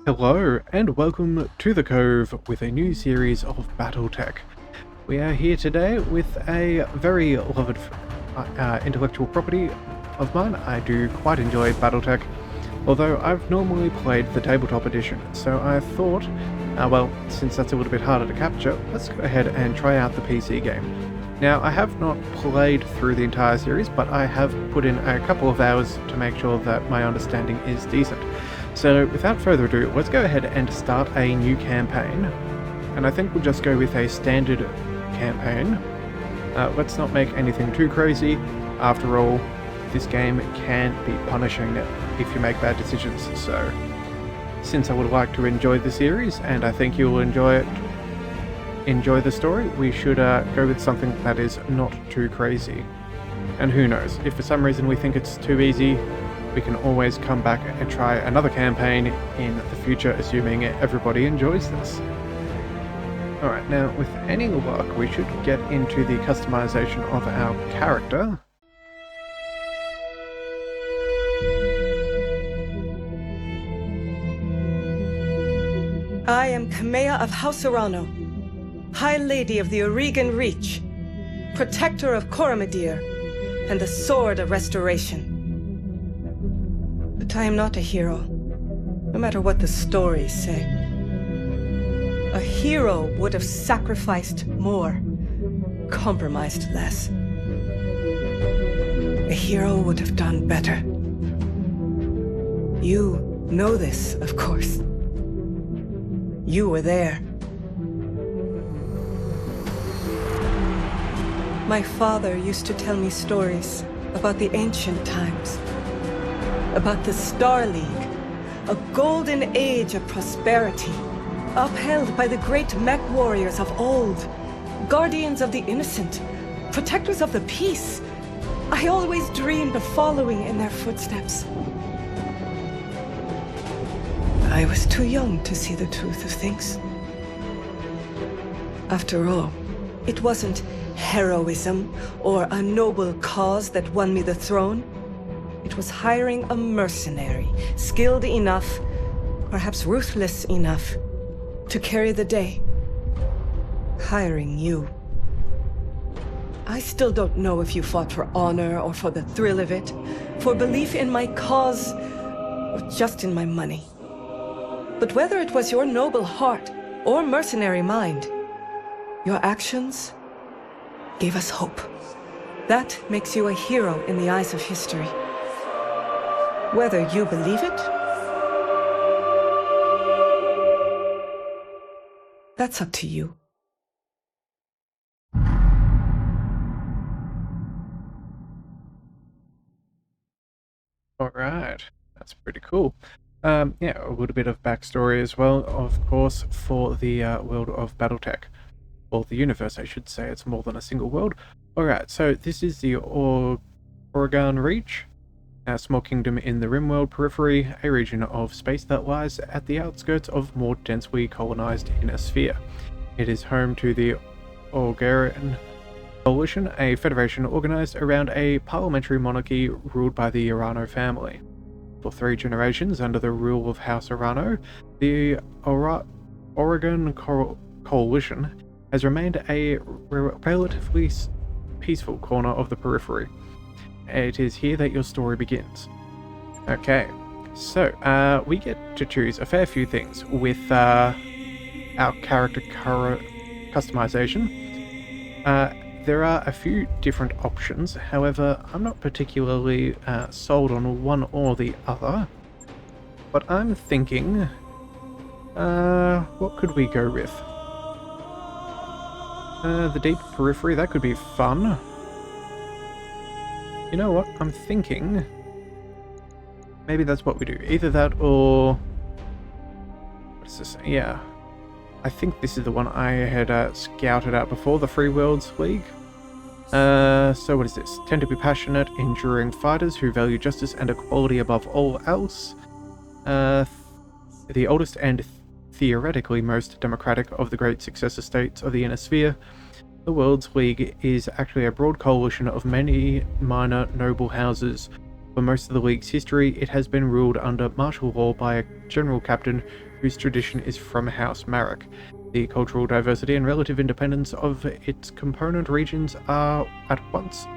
Hello and welcome to the Cove with a new series of Battletech. We are here today with a very loved intellectual property of mine. I do quite enjoy Battletech, although I've normally played the tabletop edition, so I thought, well, since that's a little bit harder to capture, let's go ahead and try out the PC game. Now, I have not played through the entire series, but I have put in a couple of hours to make sure that my understanding is decent. So without further ado, let's go ahead and start a new campaign. And I think we'll just go with a standard campaign. Let's not make anything too crazy. After all, this game can be punishing if you make bad decisions. So since I would like to enjoy the series, and I think you'll enjoy the story, we should go with something that is not too crazy. And who knows, if for some reason we think it's too easy, we can always come back and try another campaign in the future, assuming everybody enjoys this. Alright, now with any luck, we should get into the customization of our character. I am Kamea of House Arano, High Lady of the Oregon Reach, Protector of Coromadir, and the Sword of Restoration. But I am not a hero, no matter what the stories say. A hero would have sacrificed more, compromised less. A hero would have done better. You know this, of course. You were there. My father used to tell me stories about the ancient times. About the Star League, a golden age of prosperity, upheld by the great MechWarriors of old, guardians of the innocent, protectors of the peace. I always dreamed of following in their footsteps. I was too young to see the truth of things. After all, it wasn't heroism or a noble cause that won me the throne. It was hiring a mercenary, skilled enough, perhaps ruthless enough, to carry the day. Hiring you. I still don't know if you fought for honor or for the thrill of it, for belief in my cause, or just in my money. But whether it was your noble heart or mercenary mind, your actions gave us hope. That makes you a hero in the eyes of history. Whether you believe it, that's up to you. Alright, that's pretty cool. Yeah, a little bit of backstory as well, of course, for the world of Battletech. Or the universe, I should say. It's more than a single world. Alright, so this is the Oregon Reach. A small kingdom in the Rimworld periphery, a region of space that lies at the outskirts of more densely colonized inner sphere. It is home to the Oregon Coalition, a federation organized around a parliamentary monarchy ruled by the Arano family. For 3 generations under the rule of House Arano, the Oregon Coalition has remained a relatively peaceful corner of the periphery. It is here that your story begins. Okay, so we get to choose a fair few things with our character customization. There are a few different options, however, I'm not particularly sold on one or the other. But I'm thinking, what could we go with? The deep periphery, that could be fun. You know what? I'm thinking maybe that's what we do. Either that or... what is this? Yeah. I think this is the one I had scouted out before, the Free Worlds League. So what is this? Tend to be passionate, enduring fighters who value justice and equality above all else. The oldest and theoretically most democratic of the great successor states of the Inner Sphere. The World's League is actually a broad coalition of many minor noble houses For most of the League's history, it has been ruled under martial law by a general captain whose tradition is from House Marek. The cultural diversity and relative independence of its component regions are at once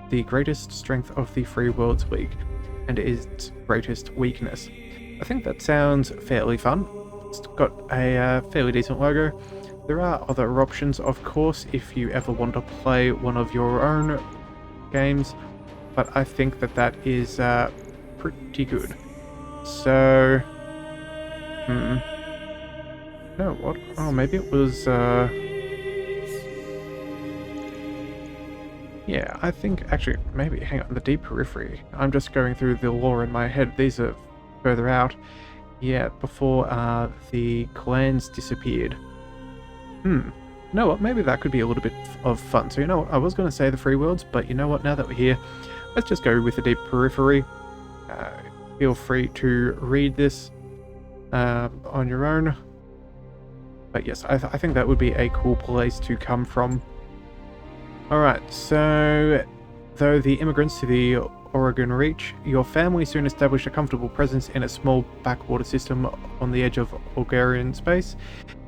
the greatest strength of the Free Worlds League, and its greatest weakness. I think that sounds fairly fun. It's got a fairly decent logo. There are other options, of course, if you ever want to play one of your own games, but I think that is pretty good. So, no, what? Oh, maybe it was, yeah, I think, actually, maybe, hang on, the Deep Periphery. I'm just going through the lore in my head. These are further out. Yeah, before, the clans disappeared. You know what, maybe that could be a little bit of fun. So, you know what, I was going to say the Free Worlds, but you know what, now that we're here, let's just go with the Deep Periphery. Feel free to read this on your own. But yes, I think that would be a cool place to come from. Alright, so though the immigrants to the Oregon Reach, your family soon established a comfortable presence in a small backwater system on the edge of Bulgarian space.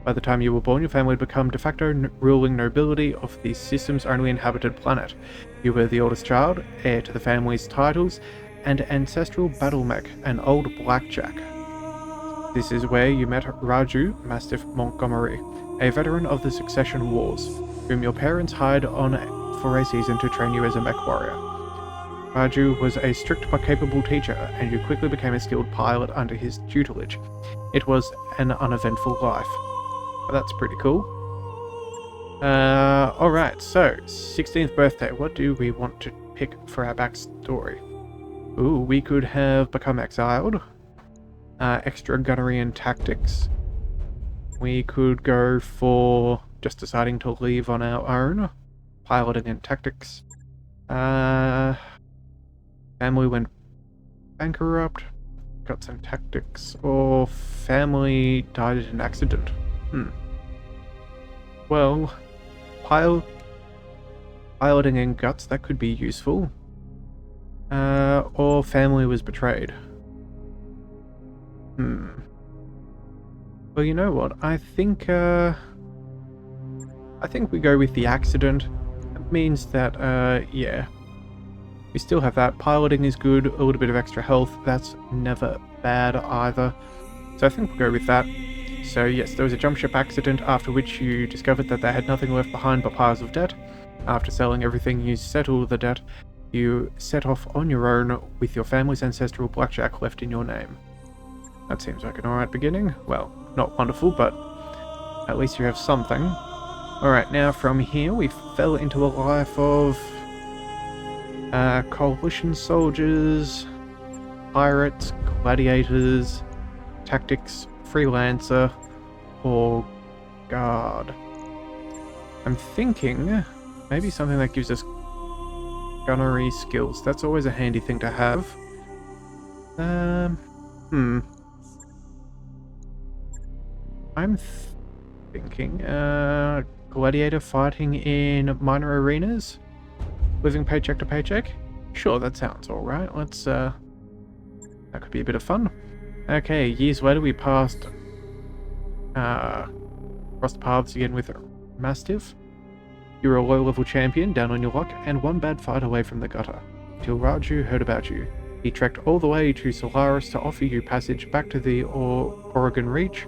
By the time you were born, your family had become de facto ruling nobility of the system's only inhabited planet. You were the oldest child, heir to the family's titles, and ancestral battle mech, an old blackjack. This is where you met Raju Mastiff Montgomery, a veteran of the Succession Wars, whom your parents hired on for a season to train you as a mech warrior. Raju was a strict but capable teacher, and you quickly became a skilled pilot under his tutelage. It was an uneventful life. That's pretty cool. Alright, so, 16th birthday. What do we want to pick for our backstory? Ooh, we could have become exiled. Extra gunnery and tactics. We could go for just deciding to leave on our own. Piloting and tactics. Family went bankrupt. Got some tactics. Or family died in an accident. Well, piloting and guts, that could be useful. Or family was betrayed. Well, you know what? I think we go with the accident. It means that, yeah. We still have that. Piloting is good. A little bit of extra health. That's never bad either. So I think we'll go with that. So yes, there was a jump ship accident, after which you discovered that they had nothing left behind but piles of debt. After selling everything, you settled the debt. You set off on your own with your family's ancestral blackjack left in your name. That seems like an alright beginning. Well, not wonderful, but at least you have something. Alright, now from here we fell into a life of coalition soldiers, pirates, gladiators, tactics, freelancer, or guard. I'm thinking maybe something that gives us gunnery skills. That's always a handy thing to have. I'm thinking gladiator fighting in minor arenas, living paycheck to paycheck. Sure, that sounds alright. Let's that could be a bit of fun. Okay, years later we crossed paths again with Mastiff. You were a low-level champion, down on your luck, and one bad fight away from the gutter, till Raju heard about you. He trekked all the way to Solaris to offer you passage back to the Oregon Reach,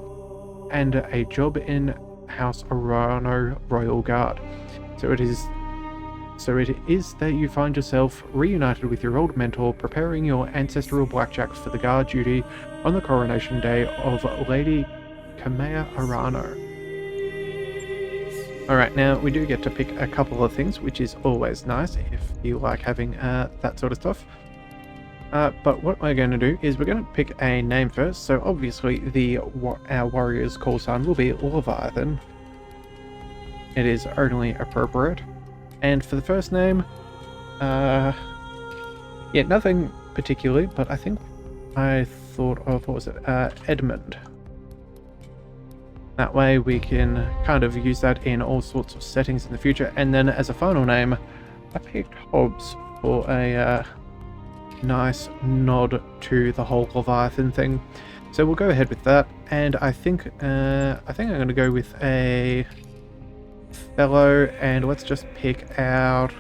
and a job in House Arano Royal Guard. So it is that you find yourself reunited with your old mentor, preparing your ancestral blackjacks for the guard duty on the coronation day of Lady Kamea Arano. Alright, now we do get to pick a couple of things, which is always nice if you like having that sort of stuff. But what we're going to do is we're going to pick a name first. So obviously our warrior's call sign will be Leviathan. It is only appropriate. And for the first name, yeah, nothing particularly, but I think I thought of, what was it, Edmund. That way we can kind of use that in all sorts of settings in the future. And then as a final name, I picked Hobbs for a nice nod to the whole Leviathan thing. So we'll go ahead with that, and I think I'm going to go with a fellow, and let's just pick out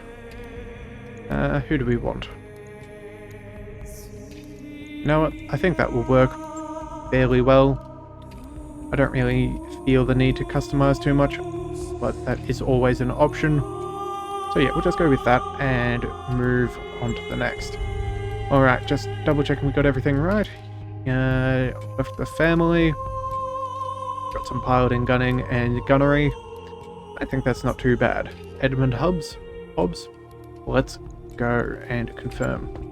who do we want? You know what? I think that will work fairly well. I don't really feel the need to customize too much, but that is always an option. So yeah, we'll just go with that and move on to the next. Alright, just double checking we got everything right. Left the family. Got some piloting, gunning, and gunnery. I think that's not too bad. Edmund Hobbs? Let's go and confirm.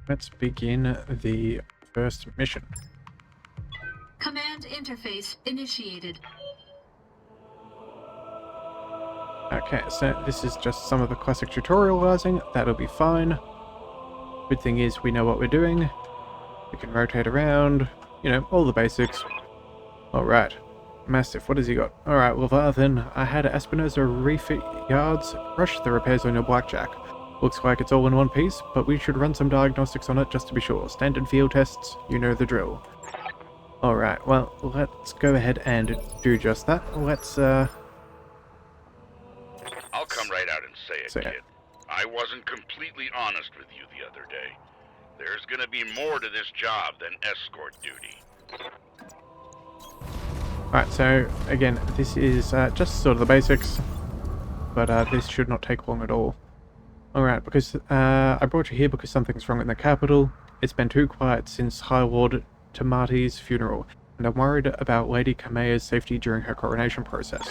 Let's begin the first mission. Command interface initiated. Okay, so this is just some of the classic tutorializing. That'll be fine. Good thing is we know what we're doing. We can rotate around, you know, all the basics. Alright. Mastiff, what has he got? Alright, Leviathan, I had Espinosa refit yards, rush the repairs on your blackjack. Looks like it's all in one piece, but we should run some diagnostics on it just to be sure. Standard field tests, you know the drill. Alright, well, let's go ahead and do just that. Let's, I'll come right out and say it, say kid. it. I wasn't completely honest with you the other day. There's gonna be more to this job than escort duty. Alright, so, again, this is just sort of the basics, but this should not take long at all. Alright, because I brought you here because something's wrong in the capital. It's been too quiet since High Lord Tamati's funeral, and I'm worried about Lady Kamea's safety during her coronation process.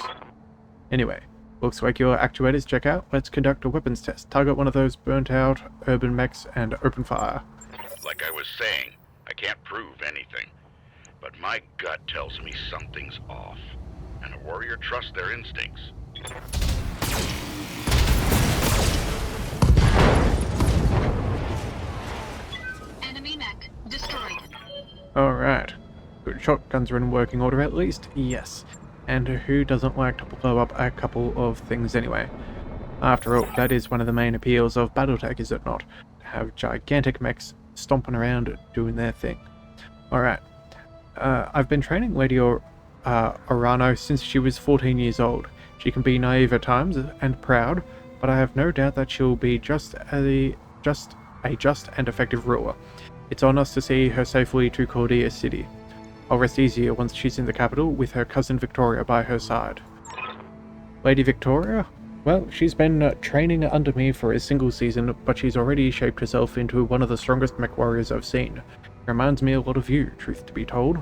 Anyway, looks like your actuators check out. Let's conduct a weapons test. Target one of those burnt out urban mechs and open fire. Like I was saying, I can't prove anything. But my gut tells me something's off. And a warrior trusts their instincts. Enemy mech destroyed. Alright. Good shotguns are in working order at least? Yes. And who doesn't like to blow up a couple of things anyway? After all, that is one of the main appeals of Battletech, is it not? To have gigantic mechs stomping around doing their thing. Alright. I've been training Lady Orano since she was 14 years old. She can be naive at times and proud, but I have no doubt that she'll be just and effective ruler. It's on us to see her safely to Cordia City. I'll rest easier once she's in the capital with her cousin Victoria by her side. Lady Victoria? Well, she's been training under me for a single season, but she's already shaped herself into one of the strongest MechWarriors I've seen. Reminds me a lot of you, truth to be told.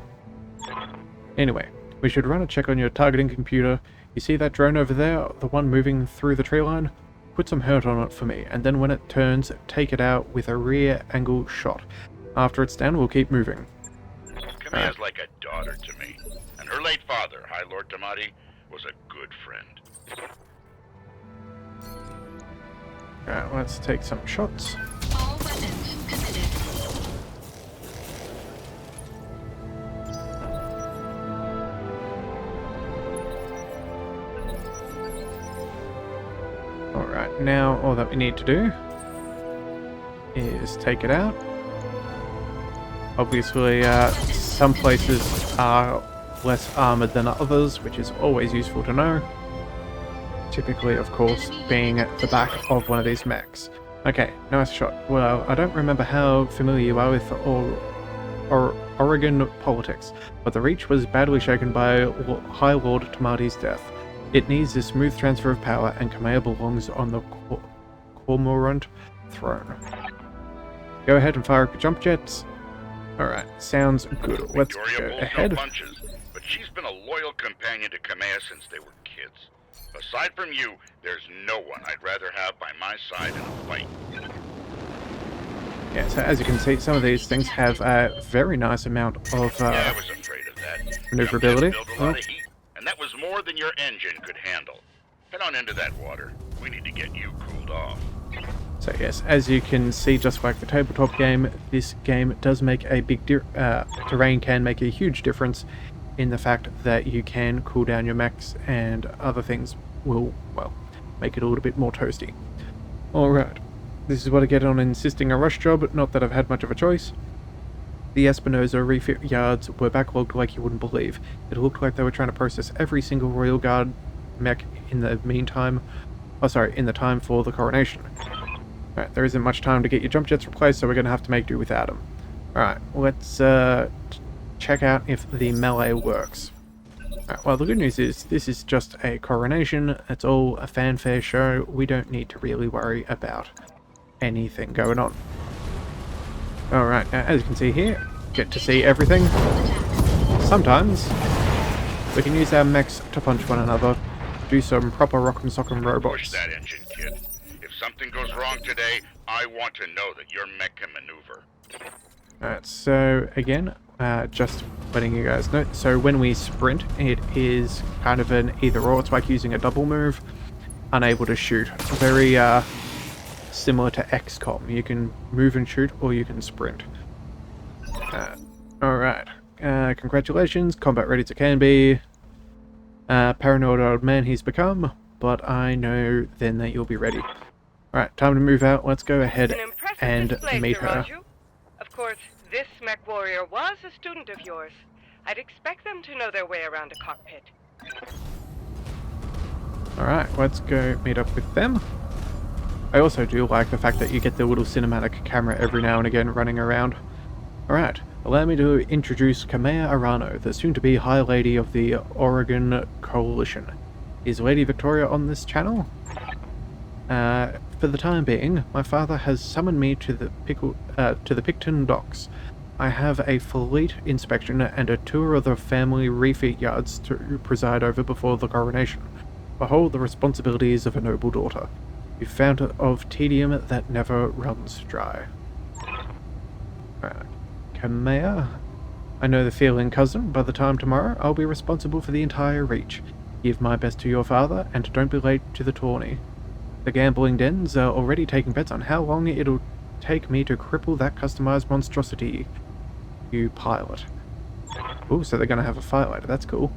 Anyway, we should run a check on your targeting computer. You see that drone over there, the one moving through the tree line? Put some hurt on it for me, and then when it turns, take it out with a rear angle shot. After it's down, we'll keep moving. Kamea's like a daughter to me. And her late father, High Lord Tamati, was a good friend. Alright, let's take some shots. All weapons committed. Alright, now all that we need to do is take it out. Obviously, some places are less armored than others, which is always useful to know. Typically, of course, being at the back of one of these mechs. Okay, nice shot. Well, I don't remember how familiar you are with Oregon politics, but the Reach was badly shaken by High Lord Tamati's death. It needs a smooth transfer of power, and Kamea belongs on the Cormorant throne. Go ahead and fire up your jump jets. Alright, sounds good. Let's Victoria go pulls ahead. no punches, but she's been a loyal companion to Kamea since they were kids. Aside from you, there's no one I'd rather have by my side in a fight. Yeah, so as you can see, some of these things have a very nice amount of Yeah, I was afraid of that. maneuverability. Jump jets build a lot of heat, and that was more than your engine could handle. Head on into that water. We need to get you cooled off. So yes, as you can see, just like the tabletop game, this game does make a big terrain can make a huge difference in the fact that you can cool down your mechs, and other things will, well, make it a little bit more toasty. Alright, this is what I get on insisting a rush job, not that I've had much of a choice. The Espinosa refit yards were backlogged like you wouldn't believe. It looked like they were trying to process every single Royal Guard mech in the meantime, in the time for the coronation. Alright, there isn't much time to get your jump jets replaced, so we're going to have to make do without them. Alright, let's check out if the melee works. Alright, well, the good news is this is just a coronation. It's all a fanfare show. We don't need to really worry about anything going on. Alright, now as you can see here, get to see everything. Sometimes we can use our mechs to punch one another, do some proper rock'em sock'em Push robots. that engine, kid. If something goes wrong today, I want to know that your mech can maneuver. Alright, so again, just letting you guys know, so when we sprint, it is kind of an either or. It's like using a double move, unable to shoot. Very similar to XCOM. You can move and shoot, or you can sprint. Alright, congratulations, combat ready as it can be. Paranoid old man he's become, but I know then that you'll be ready. Alright, time to move out. Let's go ahead An impressive and display, meet Sir her. Raju. Of course, this mech warrior was a student of yours. I'd expect them to know their way around a cockpit. Alright, let's go meet up with them. I also do like the fact that you get the little cinematic camera every now and again running around. Alright, allow me to introduce Kamea Arano, the soon-to-be High Lady of the Oregon Coalition. Is Lady Victoria on this channel? For the time being, my father has summoned me to the Picton docks. I have a fleet inspection and a tour of the family refit yards to preside over before the coronation. Behold the responsibilities of a noble daughter. You fount of tedium that never runs dry. Kamea, I know the feeling, cousin. By the time tomorrow, I'll be responsible for the entire Reach. Give my best to your father, and don't be late to the tourney. The gambling dens are already taking bets on how long it'll take me to cripple that customized monstrosity. You pilot. Ooh, so they're gonna have a fight later. That's cool.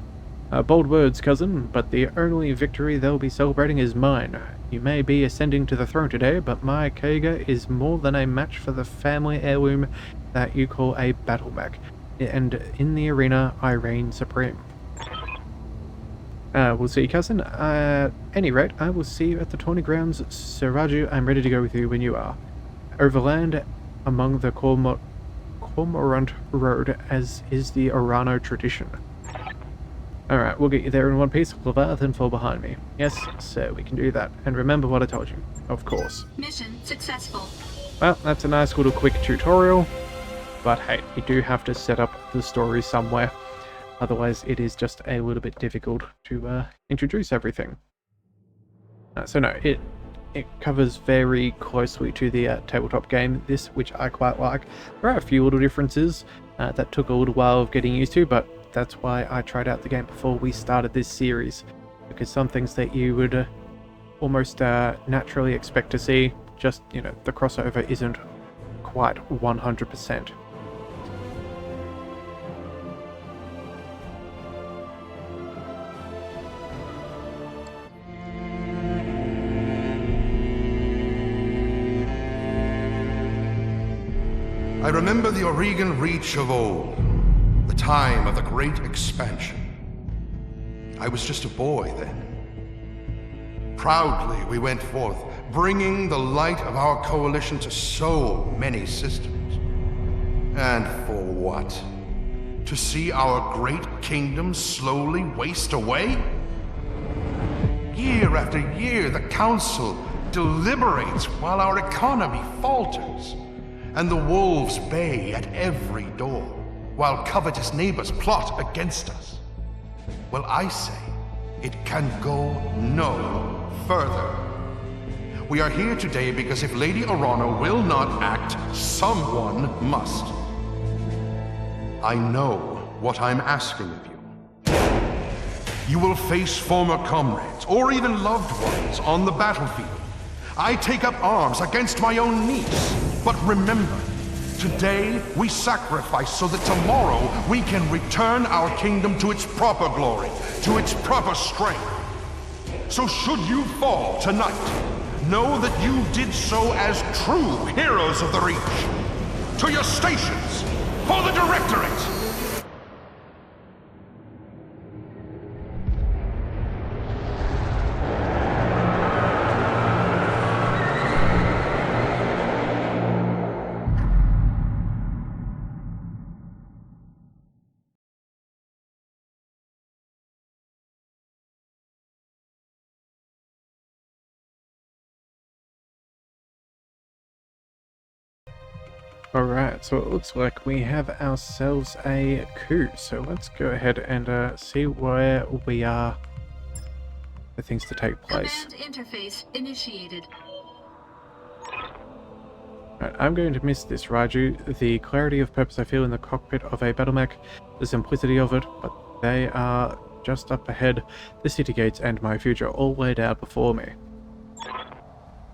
Bold words, cousin, but the only victory they'll be celebrating is mine. You may be ascending to the throne today, but my Kaga is more than a match for the family heirloom that you call a battle mech. And in the arena, I reign supreme. We'll see, cousin. At any rate, I will see you at the tourney grounds. Sir Raju, I'm ready to go with you when you are. Overland, among the Cormorant Road, as is the Orano tradition. Alright, we'll get you there in one piece. Leviathan fall behind me. Yes, sir, we can do that. And remember what I told you. Of course. Mission successful. Well, that's a nice little quick tutorial. But hey, you do have to set up the story somewhere. Otherwise, it is just a little bit difficult to introduce everything. So no, it covers very closely to the tabletop game, this, which I quite like. There are a few little differences that took a little while of getting used to, but that's why I tried out the game before we started this series. Because some things that you would almost naturally expect to see, just, you know, the crossover isn't quite 100%. I remember the Oregon Reach of old, the time of the Great Expansion. I was just a boy then. Proudly we went forth, bringing the light of our coalition to so many systems. And for what? To see our great kingdom slowly waste away? Year after year, the Council deliberates while our economy falters, and the wolves bay at every door, while covetous neighbors plot against us. Well, I say, it can go no further. We are here today because if Lady Orana will not act, someone must. I know what I'm asking of you. You will face former comrades, or even loved ones, on the battlefield. I take up arms against my own niece. But remember, today we sacrifice so that tomorrow we can return our kingdom to its proper glory, to its proper strength. So should you fall tonight, know that you did so as true heroes of the Reach. To your stations, for the Directorate! Alright, so it looks like we have ourselves a coup, so let's go ahead and see where we are for things to take place. Command interface initiated. Right, I'm going to miss this, Raju. The clarity of purpose I feel in the cockpit of a battle mech, the simplicity of it, but they are just up ahead, the city gates and my future all laid out before me.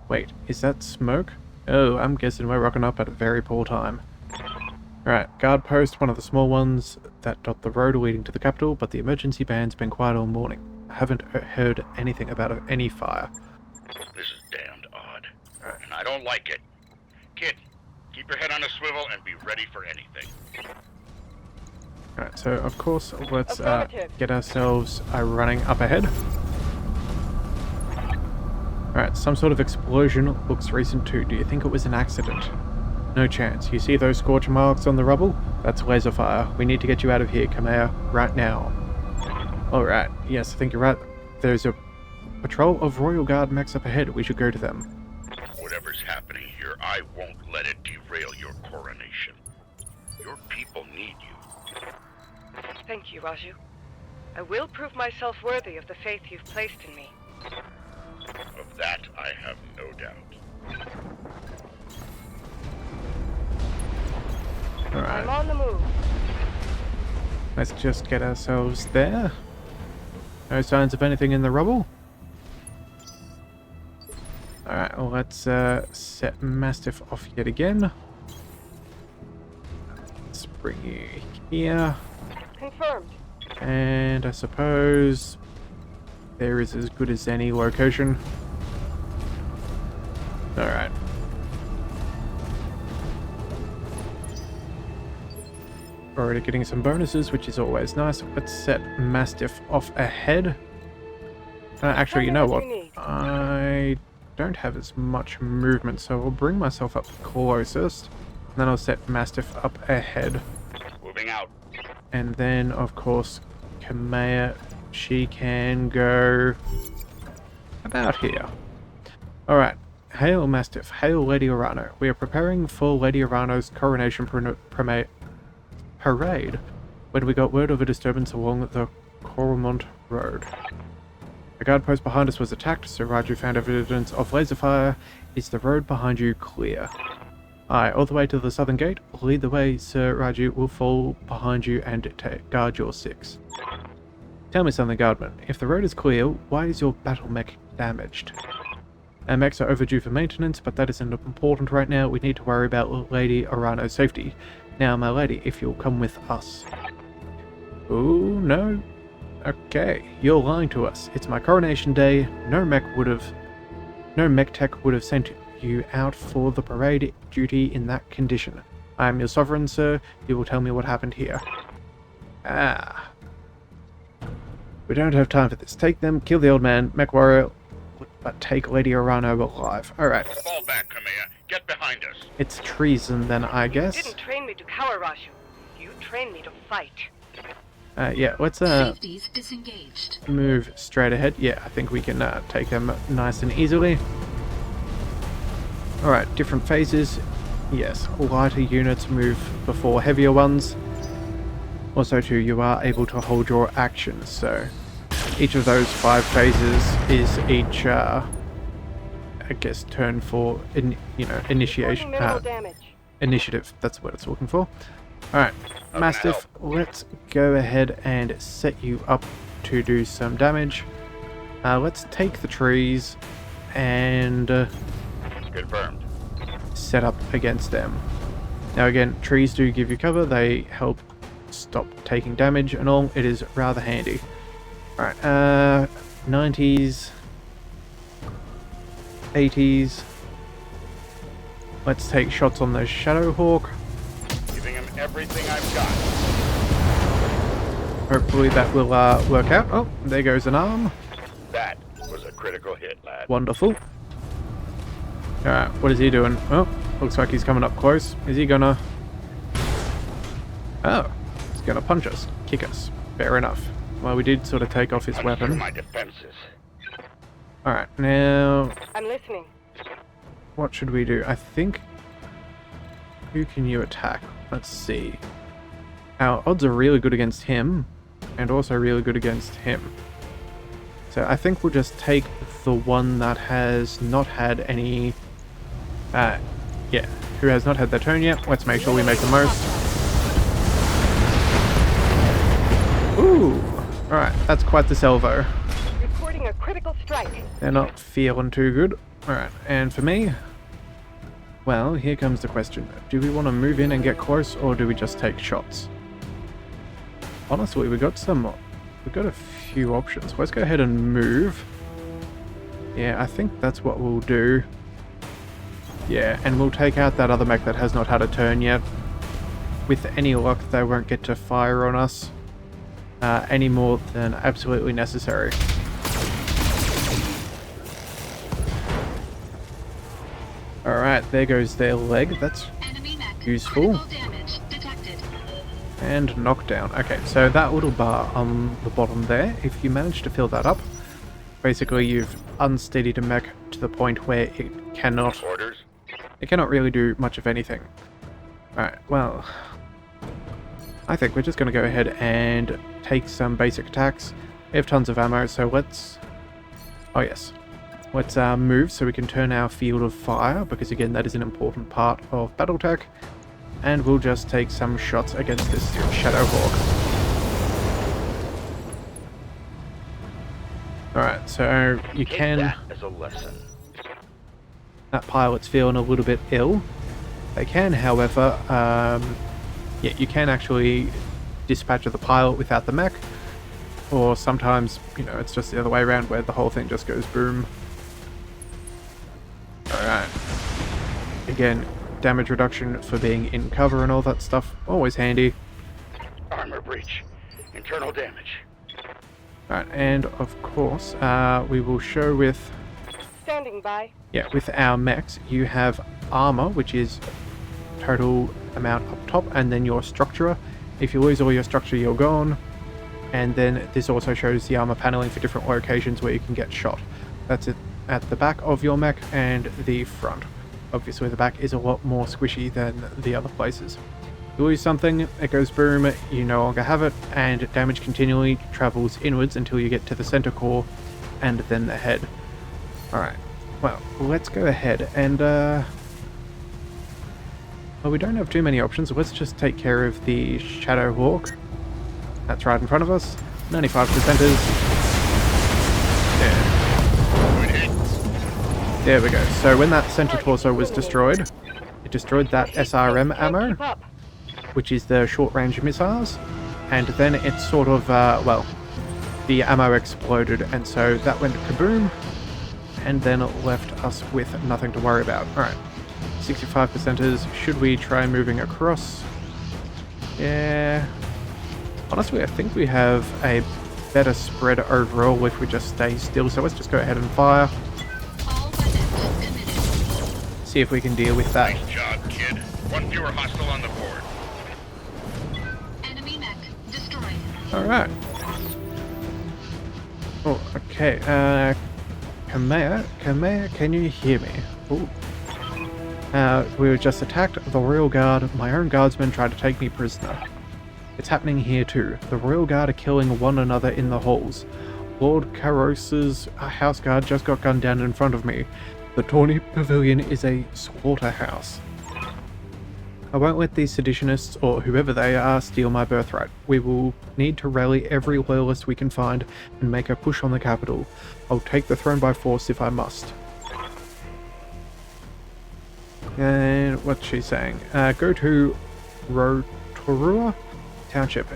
Wait, is that smoke? Oh, I'm guessing we're rocking up at a very poor time. Alright, guard post, one of the small ones that dot the road leading to the capital, but the emergency band's been quiet all morning. I haven't heard anything about any fire. This is damned odd, and I don't like it. Kid, keep your head on a swivel and be ready for anything. Alright, so of course, let's get ourselves running up ahead. Alright, some sort of explosion looks recent too. Do you think it was an accident? No chance. You see those scorch marks on the rubble? That's laser fire. We need to get you out of here, Kamea, right now. Alright, yes, I think you're right. There's a patrol of Royal Guard mechs up ahead. We should go to them. Whatever's happening here, I won't let it derail your coronation. Your people need you. Thank you, Raju. I will prove myself worthy of the faith you've placed in me. Of that, I have no doubt. I'm Alright, on the move. let's just get ourselves there. No signs of anything in the rubble. Alright, well, let's set Mastiff off yet again. Let's bring you here. Confirmed. And I suppose there is as good as any location. Alright. Already getting some bonuses, which is always nice. Let's set Mastiff off ahead. Actually, you know what? I don't have as much movement, so I'll bring myself up closest. And then I'll set Mastiff up ahead. Moving out. And then, of course, Kamea, she can go about here. Alright. Hail, Mastiff. Hail, Lady Orano. We are preparing for Lady Orano's coronation parade when we got word of a disturbance along the Coromont Road. A guard post behind us was attacked, so Raju found evidence of laser fire. Is the road behind you clear? Aye, all the way to the southern gate. Lead the way, Sir Raju. Will fall behind you and guard your six. Tell me something, guardman. If the road is clear, why is your battle mech damaged? Our mechs are overdue for maintenance, but that isn't important right now. We need to worry about Lady Orano's safety. Now, my lady, if you'll come with us. Ooh, no. Okay, you're lying to us. It's my coronation day. No mech tech would have sent you out for the parade duty in that condition. I am your sovereign, sir. You will tell me what happened here. Ah. We don't have time for this. Take them, kill the old man, mech warrior, but take Lady Arano alive. Alright. Fall back, Kamea. Get behind us. It's treason then, I You guess. didn't train me to cower, Rashu. You trained me to fight. Yeah, let's Safeties disengaged. move straight ahead. Yeah, I think we can take them nice and easily. Alright, different phases. Yes, lighter units move before heavier ones. Also too, you are able to hold your actions, so each of those 5 phases is each, I guess, turn for, initiation, Minimal damage. initiative. That's what it's looking for. Alright, Mastiff, let's go ahead and set you up to do some damage. Let's take the trees and Confirmed. set up against them. Now again, trees do give you cover, they help stop taking damage and all. It is rather handy. Alright, 90s, 80s. Let's take shots on the Shadowhawk. Giving him everything I've got. Hopefully that will work out. Oh, there goes an arm. That was a critical hit, lad. Wonderful. Alright, what is he doing? Oh, looks like he's coming up close. Is he gonna... Oh, he's gonna punch us, kick us. Fair enough. Well, we did sort of take off his Unsure weapon. my defenses. Alright, now... I'm listening. What should we do? I think... Who can you attack? Let's see. Our odds are really good against him, and also really good against him. So I think we'll just take the one that has not had any... yeah, who has not had their turn yet. Let's make sure we make the most. Ooh! Alright, that's quite the salvo. Reporting a critical strike. They're not feeling too good. Alright, and for me... Well, here comes the question. Do we want to move in and get close, or do we just take shots? Honestly, we've got a few options. Let's go ahead and move. Yeah, I think that's what we'll do. Yeah, and we'll take out that other mech that has not had a turn yet. With any luck, they won't get to fire on us any more than absolutely necessary. Alright, there goes their leg. That's Enemy mech. useful. Critical damage detected. And knockdown. Okay, so that little bar on the bottom there, if you manage to fill that up, basically you've unsteadied a mech to the point where it cannot really do much of anything. Alright, well, I think we're just going to go ahead and take some basic attacks. We have tons of ammo, so let's... Oh yes. Let's move so we can turn our field of fire, because again that is an important part of Battletech. And we'll just take some shots against this Shadowhawk. Alright, so you can... That as a lesson. That pilot's feeling a little bit ill. They can, however, yeah, you can actually dispatch the pilot without the mech. Or sometimes, it's just the other way around where the whole thing just goes boom. Alright. Again, damage reduction for being in cover and all that stuff. Always handy. Armor breach. Internal damage. Alright, and of course, we will show with... Standing by. Yeah, with our mechs, you have armor, which is total amount up top, and then your structure. If you lose all your structure, you're gone. And then this also shows the armor paneling for different locations where you can get shot. That's it at the back of your mech and the front. Obviously the back is a lot more squishy than the other places. You lose something, it goes boom, you no longer have it, and damage continually travels inwards until you get to the center core and then the head. Alright, well, let's go ahead and, well, we don't have too many options, so let's just take care of the Shadowhawk. That's right in front of us. 95%ers. Yeah. There we go. So when that center torso was destroyed, it destroyed that SRM ammo, Keep up. which is the short-range missiles, and then it sort of, well, the ammo exploded, and so that went kaboom, and then it left us with nothing to worry about. Alright, 65%ers. Should we try moving across? Yeah. Honestly, I think we have a better spread overall if we just stay still. So let's just go ahead and fire. All weapons committed. See if we can deal with that. Nice job, kid. One fewer hostile on the board. Enemy mech destroyed. Alright. Oh, okay. Kamea, can you hear me? Ooh. We were just attacked. The Royal Guard, my own guardsmen tried to take me prisoner. It's happening here too. The Royal Guard are killing one another in the halls. Lord Caros's house guard just got gunned down in front of me. The Tawny Pavilion is a slaughterhouse. I won't let these seditionists, or whoever they are, steal my birthright. We will need to rally every loyalist we can find and make a push on the capital. I'll take the throne by force if I must. And what's she saying? Go to Rotorua Township,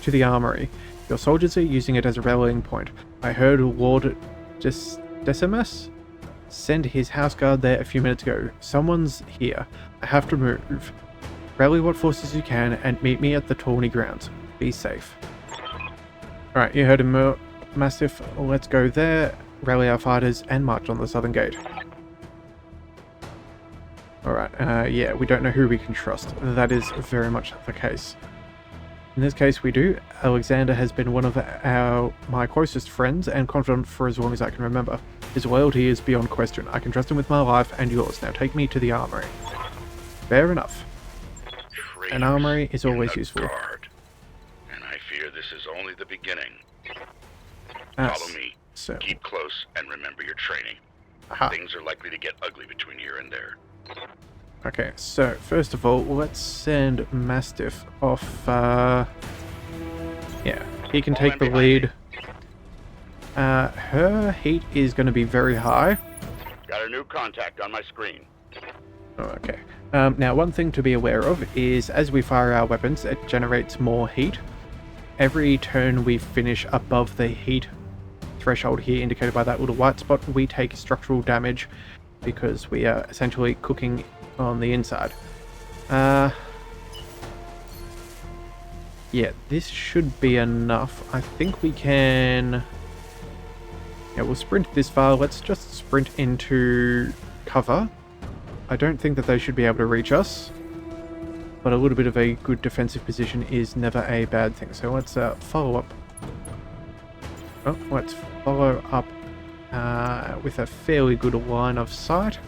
to the armory. Your soldiers are using it as a rallying point. I heard Lord Decimus send his house guard there a few minutes ago. Someone's here. I have to move. Rally what forces you can and meet me at the Tawny grounds. Be safe. Alright, you heard him, Mastiff. Let's go there, rally our fighters, and march on the southern gate. Alright, yeah, we don't know who we can trust. That is very much the case. In this case, we do. Alexander has been one of my closest friends and confidant for as long as I can remember. His loyalty is beyond question. I can trust him with my life and yours. Now take me to the armory. Fair enough. An armory is always useful. Guard. And I fear this is only the beginning. Follow me. So, Keep close and remember your training. aha. Things are likely to get ugly between here and there. Okay, so first of all, let's send Mastiff off. Yeah, he can take the lead. Her heat is going to be very high. Got a new contact on my screen. Oh, okay. Now, one thing to be aware of is as we fire our weapons, it generates more heat. Every turn we finish above the heat threshold here, indicated by that little white spot, we take structural damage because we are essentially cooking on the inside. Yeah, this should be enough. I think we can... Yeah, we'll sprint this far. Let's just sprint into cover. I don't think that they should be able to reach us, but a little bit of a good defensive position is never a bad thing. So let's follow up. Oh, let's follow up with a fairly good line of sight.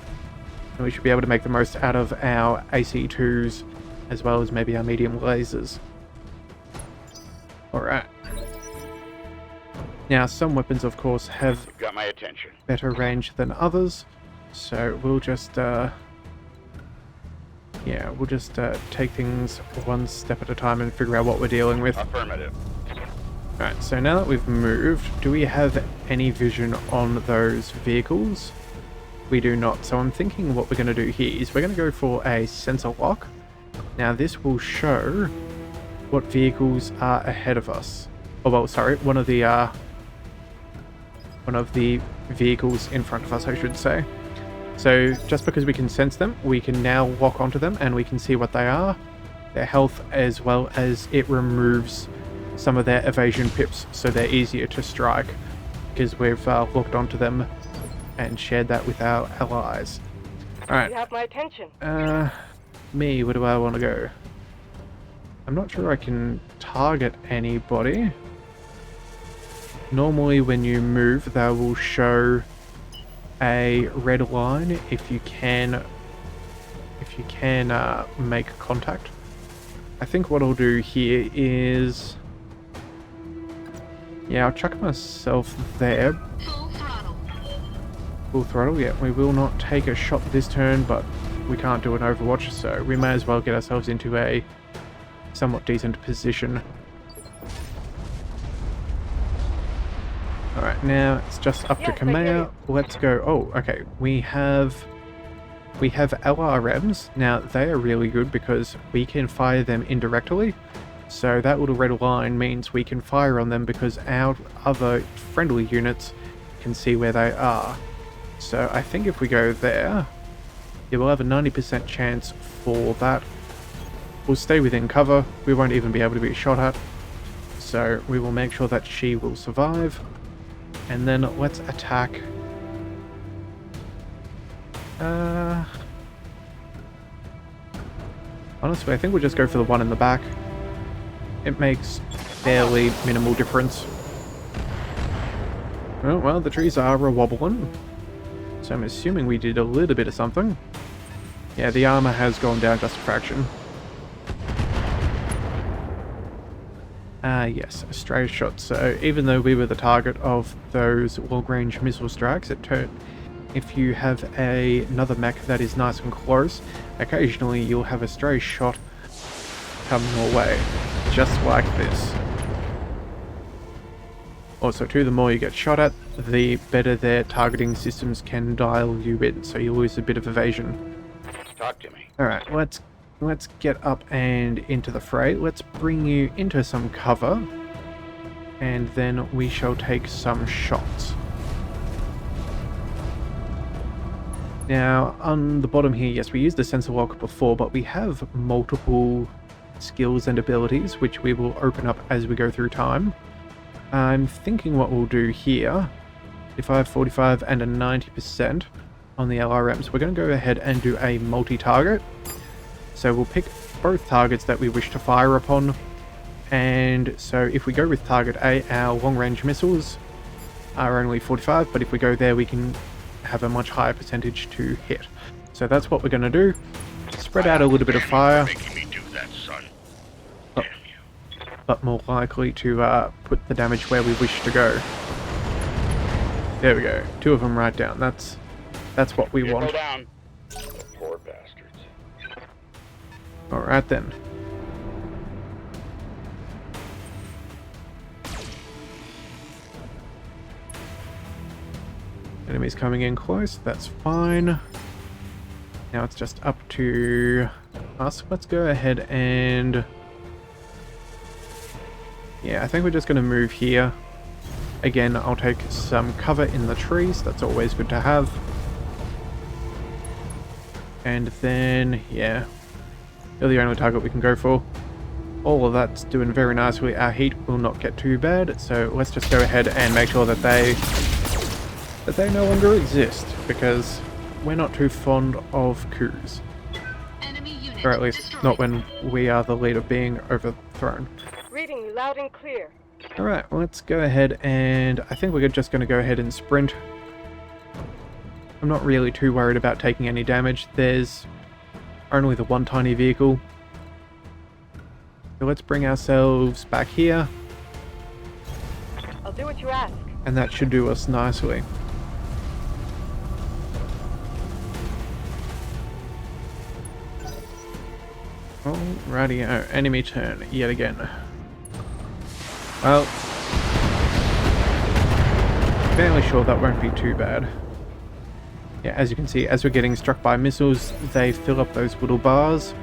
And we should be able to make the most out of our AC2s as well as maybe our medium lasers. Alright. Now, some weapons, of course, have Got my attention. better range than others, so we'll just yeah, we'll just take things one step at a time and figure out what we're dealing with. Affirmative. Alright, so now that we've moved, do we have any vision on those vehicles? We do not, so I'm thinking what we're going to do here is we're going to go for a sensor lock. Now this will show what vehicles are ahead of us. Oh well, sorry, one of the vehicles in front of us, I should say. So just because we can sense them, we can now lock onto them and we can see what they are, their health, as well as it removes some of their evasion pips, so they're easier to strike because we've locked onto them and shared that with our allies. Alright. You have my attention. Me, where do I want to go? I'm not sure I can target anybody. Normally when you move, they will show a red line if you can make contact. I think what I'll do here is, yeah, I'll chuck myself there. Full throttle. Full throttle, yeah. We will not take a shot this turn, but we can't do an Overwatch, so we may as well get ourselves into a somewhat decent position. Alright, now it's just up to Kamea. Let's go. Oh, okay. We have LRMs. Now, they are really good because we can fire them indirectly. So that little red line means we can fire on them because our other friendly units can see where they are. So I think if we go there, Yeah, we'll have a 90% chance for that. We'll stay within cover. We won't even be able to be shot at. So we will make sure that she will survive. And then let's attack. Honestly, I think we'll just go for the one in the back. It makes fairly minimal difference. Oh, well, the trees are wobbling. So I'm assuming we did a little bit of something. Yeah, the armor has gone down just a fraction. Yes, a stray shot. So even though we were the target of those long-range missile strikes, if you have another mech that is nice and close, occasionally you'll have a stray shot come your way, just like this. Also, too, the more you get shot at, the better their targeting systems can dial you in, so you lose a bit of evasion. Talk to me. Alright, let's get up and into the fray. Let's bring you into some cover, and then we shall take some shots. Now, on the bottom here, yes, we used the sensor lock before, but we have multiple skills and abilities, which we will open up as we go through time. I'm thinking what we'll do here, if I have 45 and a 90% on the LRMs, we're going to go ahead and do a multi-target. So we'll pick both targets that we wish to fire upon, and so if we go with target A, our long-range missiles are only 45, but if we go there we can have a much higher percentage to hit. So that's what we're going to do. Spread out a little bit of fire, Making me do that, son. Oh. Damn you. but more likely to put the damage where we wish to go. There we go. 2 of them right down. That's what we want. Down. Poor bastards. Alright then. Enemies coming in close, that's fine. Now it's just up to us. Let's go ahead and... yeah, I think we're just going to move here. Again, I'll take some cover in the trees, that's always good to have. And then, yeah, you're the only target we can go for. All of that's doing very nicely. Our heat will not get too bad, so let's just go ahead and make sure that they no longer exist, because we're not too fond of coups. Enemy unit Or at least destroyed. not when we are the leader being overthrown. Reading you loud and clear. Alright, let's go ahead and I think we're just going to go ahead and sprint. I'm not really too worried about taking any damage. There's only the one tiny vehicle. So let's bring ourselves back here, I'll do what you ask. and that should do us nicely. Alrighty, enemy turn yet again. Well, fairly sure that won't be too bad. Yeah, as you can see, as we're getting struck by missiles, they fill up those little bars,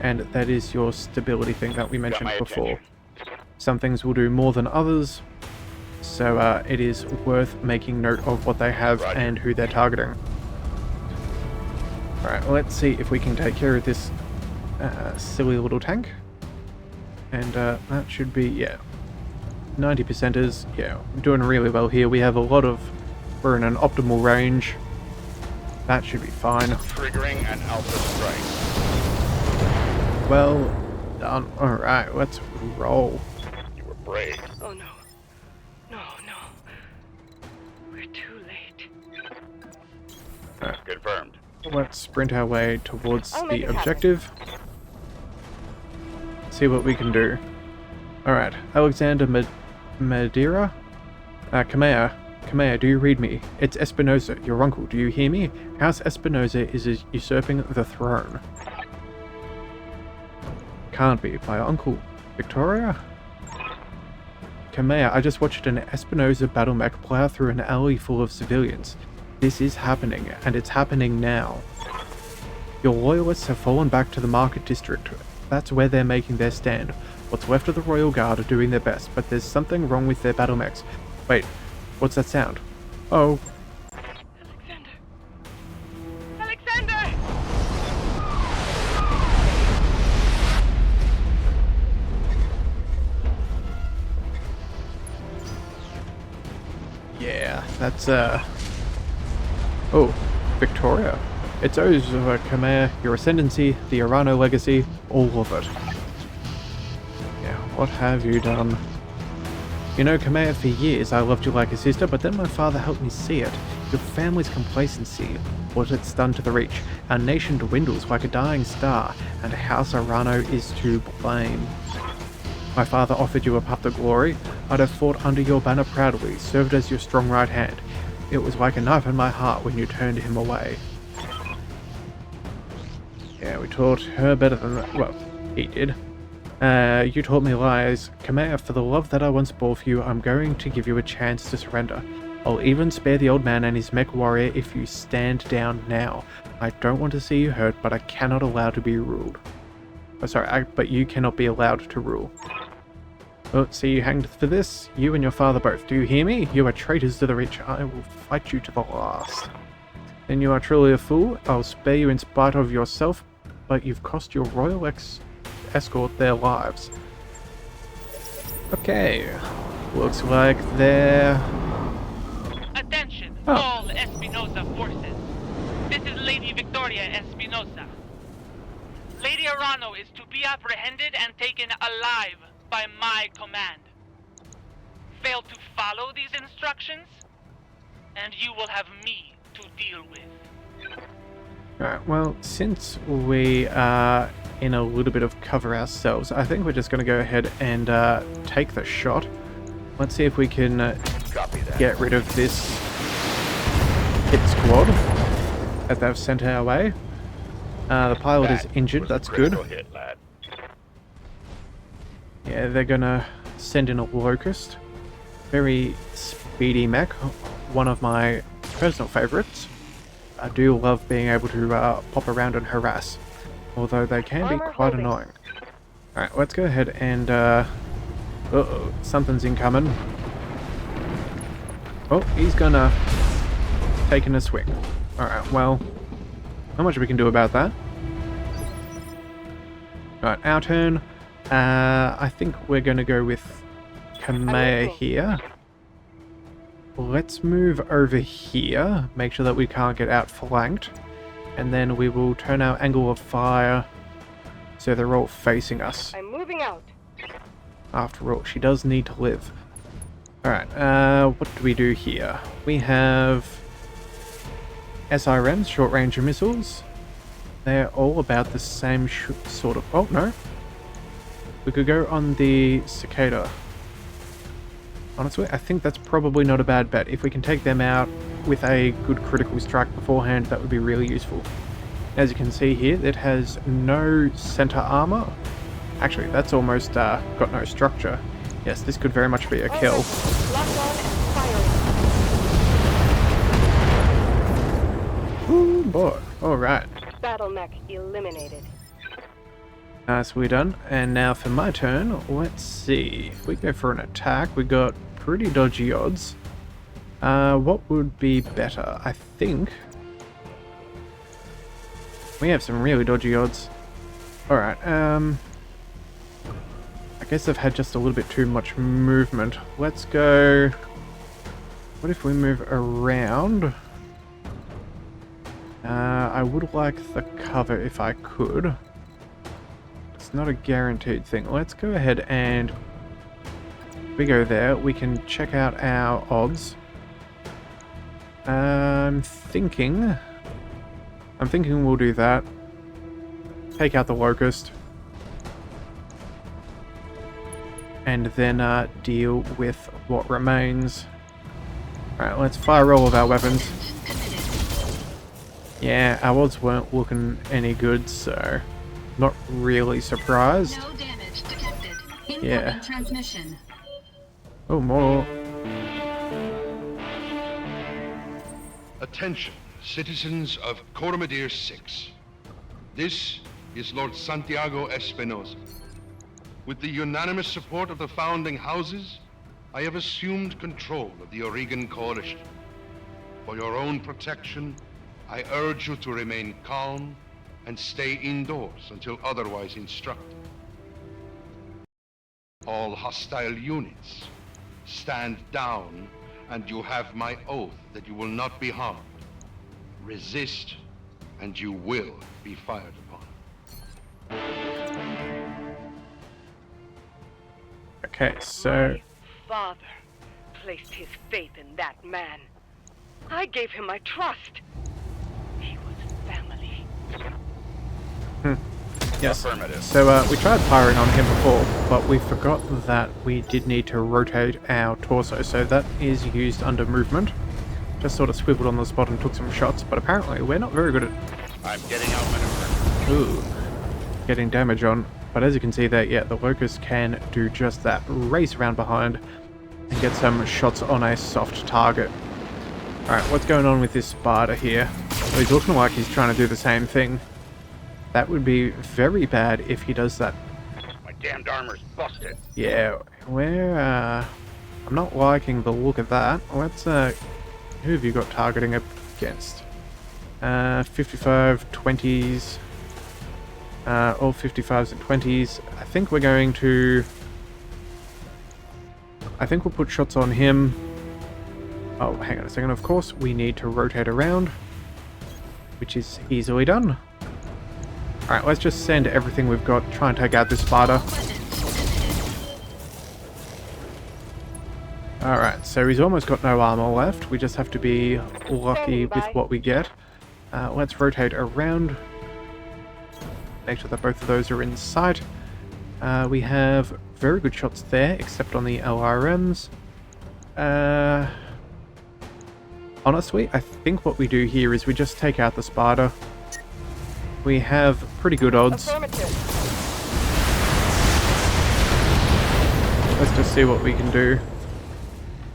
and that is your stability thing that we mentioned my before. attention. Some things will do more than others, so it is worth making note of what they have Roger. and who they're targeting. Alright, let's see if we can take care of this silly little tank. And that should be, yeah, 90%ers, yeah, doing really well here. We're in an optimal range. That should be fine. Triggering an alpha strike. Well done. Alright, let's roll. You were brave. Oh no. No, no. We're too late. Confirmed. Let's sprint our way towards I'll make the it happen. objective. See what we can do. Alright, Alexander Madeira? Kamea, do you read me? It's Espinosa, your uncle, do you hear me? House Espinosa is usurping the throne. Can't be. My uncle, Victoria? Kamea, I just watched an Espinosa battle mech plow through an alley full of civilians. This is happening, and it's happening now. Your loyalists have fallen back to the market district. That's where they're making their stand. What's left of the Royal Guard are doing their best, but there's something wrong with their battle mechs. Wait, what's that sound? Oh, Alexander! Alexander! Let's, Oh, Victoria. It's owes Khmer, your ascendancy, the Arano legacy, all of it. Yeah, what have you done? You know, Khmer, for years I loved you like a sister, but then my father helped me see it. Your family's complacency, what it's done to the Reach. Our nation dwindles like a dying star, and House Arano is to blame. My father offered you a path to glory. I'd have fought under your banner proudly, served as your strong right hand. It was like a knife in my heart when you turned him away. Yeah, we taught her better than that. Well, he did. You taught me lies. Khmer, for the love that I once bore for you, I'm going to give you a chance to surrender. I'll even spare the old man and his mech warrior if you stand down now. I don't want to see you hurt, but I cannot allow to be ruled. Oh, sorry, but you cannot be allowed to rule. Oh, so you hanged for this? You and your father both. Do you hear me? You are traitors to the Reach. I will fight you to the last. Then you are truly a fool. I'll spare you in spite of yourself, but you've cost your royal escort their lives. Okay. Looks like they're... Attention, all Espinosa forces. This is Lady Victoria Espinosa. Lady Arano is to be apprehended and taken alive by my command. Fail to follow these instructions, and you will have me to deal with. Alright, well, since we are in a little bit of cover ourselves, I think we're just going to go ahead and take the shot. Let's see if we can get rid of this hit squad that they've sent our way. The pilot is injured, that's good. Yeah, they're gonna send in a Locust. Very speedy mech, one of my personal favorites. I do love being able to pop around and harass, although they can be quite annoying. Alright, let's go ahead and... uh-oh, something's incoming. Oh, he's gonna... taking a swing. Alright, well... not much we can do about that. Alright, our turn. I think we're gonna go with Khmer here. Let's move over here, make sure that we can't get outflanked, and then we will turn our angle of fire so they're all facing us. I'm moving out. After all, she does need to live. Alright, what do we do here? We have SRMs, short-range missiles. They're all about the same sort of... oh, no. We could go on the Cicada. Honestly, I think that's probably not a bad bet. If we can take them out with a good critical strike beforehand, that would be really useful. As you can see here, it has no center armor. Actually, that's almost got no structure. Yes, this could very much be a kill. Ooh, boy. Alright. Battle mech eliminated. Nicely done. And now for my turn, let's see. If we go for an attack, we got pretty dodgy odds. What would be better? I think we have some really dodgy odds. Alright, I guess I've had just a little bit too much movement. Let's go... what if we move around? I would like the cover if I could. It's not a guaranteed thing. Let's go ahead and... if we go there, we can check out our odds. I'm thinking we'll do that. Take out the Locust. And then deal with what remains. Alright, let's fire all of our weapons. Yeah, our odds weren't looking any good, so not really surprised. No damage detected. Incoming Yeah. transmission. Oh, more. Attention, citizens of Coromadir 6. This is Lord Santiago Espinosa. With the unanimous support of the founding houses, I have assumed control of the Oregon Coalition. For your own protection, I urge you to remain calm and stay indoors until otherwise instructed. All hostile units, stand down and you have my oath that you will not be harmed. Resist, and you will be fired upon. Okay, so... Father placed his faith in that man. I gave him my trust. He was family. Yes. Affirmative. So we tried firing on him before, but we forgot that we did need to rotate our torso, so that is used under movement. Just sort of swiveled on the spot and took some shots, but apparently we're not very good at... I'm getting outmaneuvered. Ooh, getting damage on. But as you can see there, yeah, the Locust can do just that. Race around behind and get some shots on a soft target. Alright, what's going on with this Sparta here? Well, he's looking like he's trying to do the same thing. That would be very bad if he does that. My damned armor's busted. Yeah, we're, I'm not liking the look of that. Let's, who have you got targeting against? 55, 20s, all 55s and 20s. I think we're going to... I think we'll put shots on him. Oh, hang on a second. Of course, we need to rotate around, which is easily done. Alright, let's just send everything we've got, try and take out this Sparta. Alright, so he's almost got no armor left. We just have to be lucky with what we get. Let's rotate around. Make sure that both of those are in sight. We have very good shots there, except on the LRMs. Honestly, I think what we do here is we just take out the Sparta. We have pretty good odds. Affirmative. Let's just see what we can do.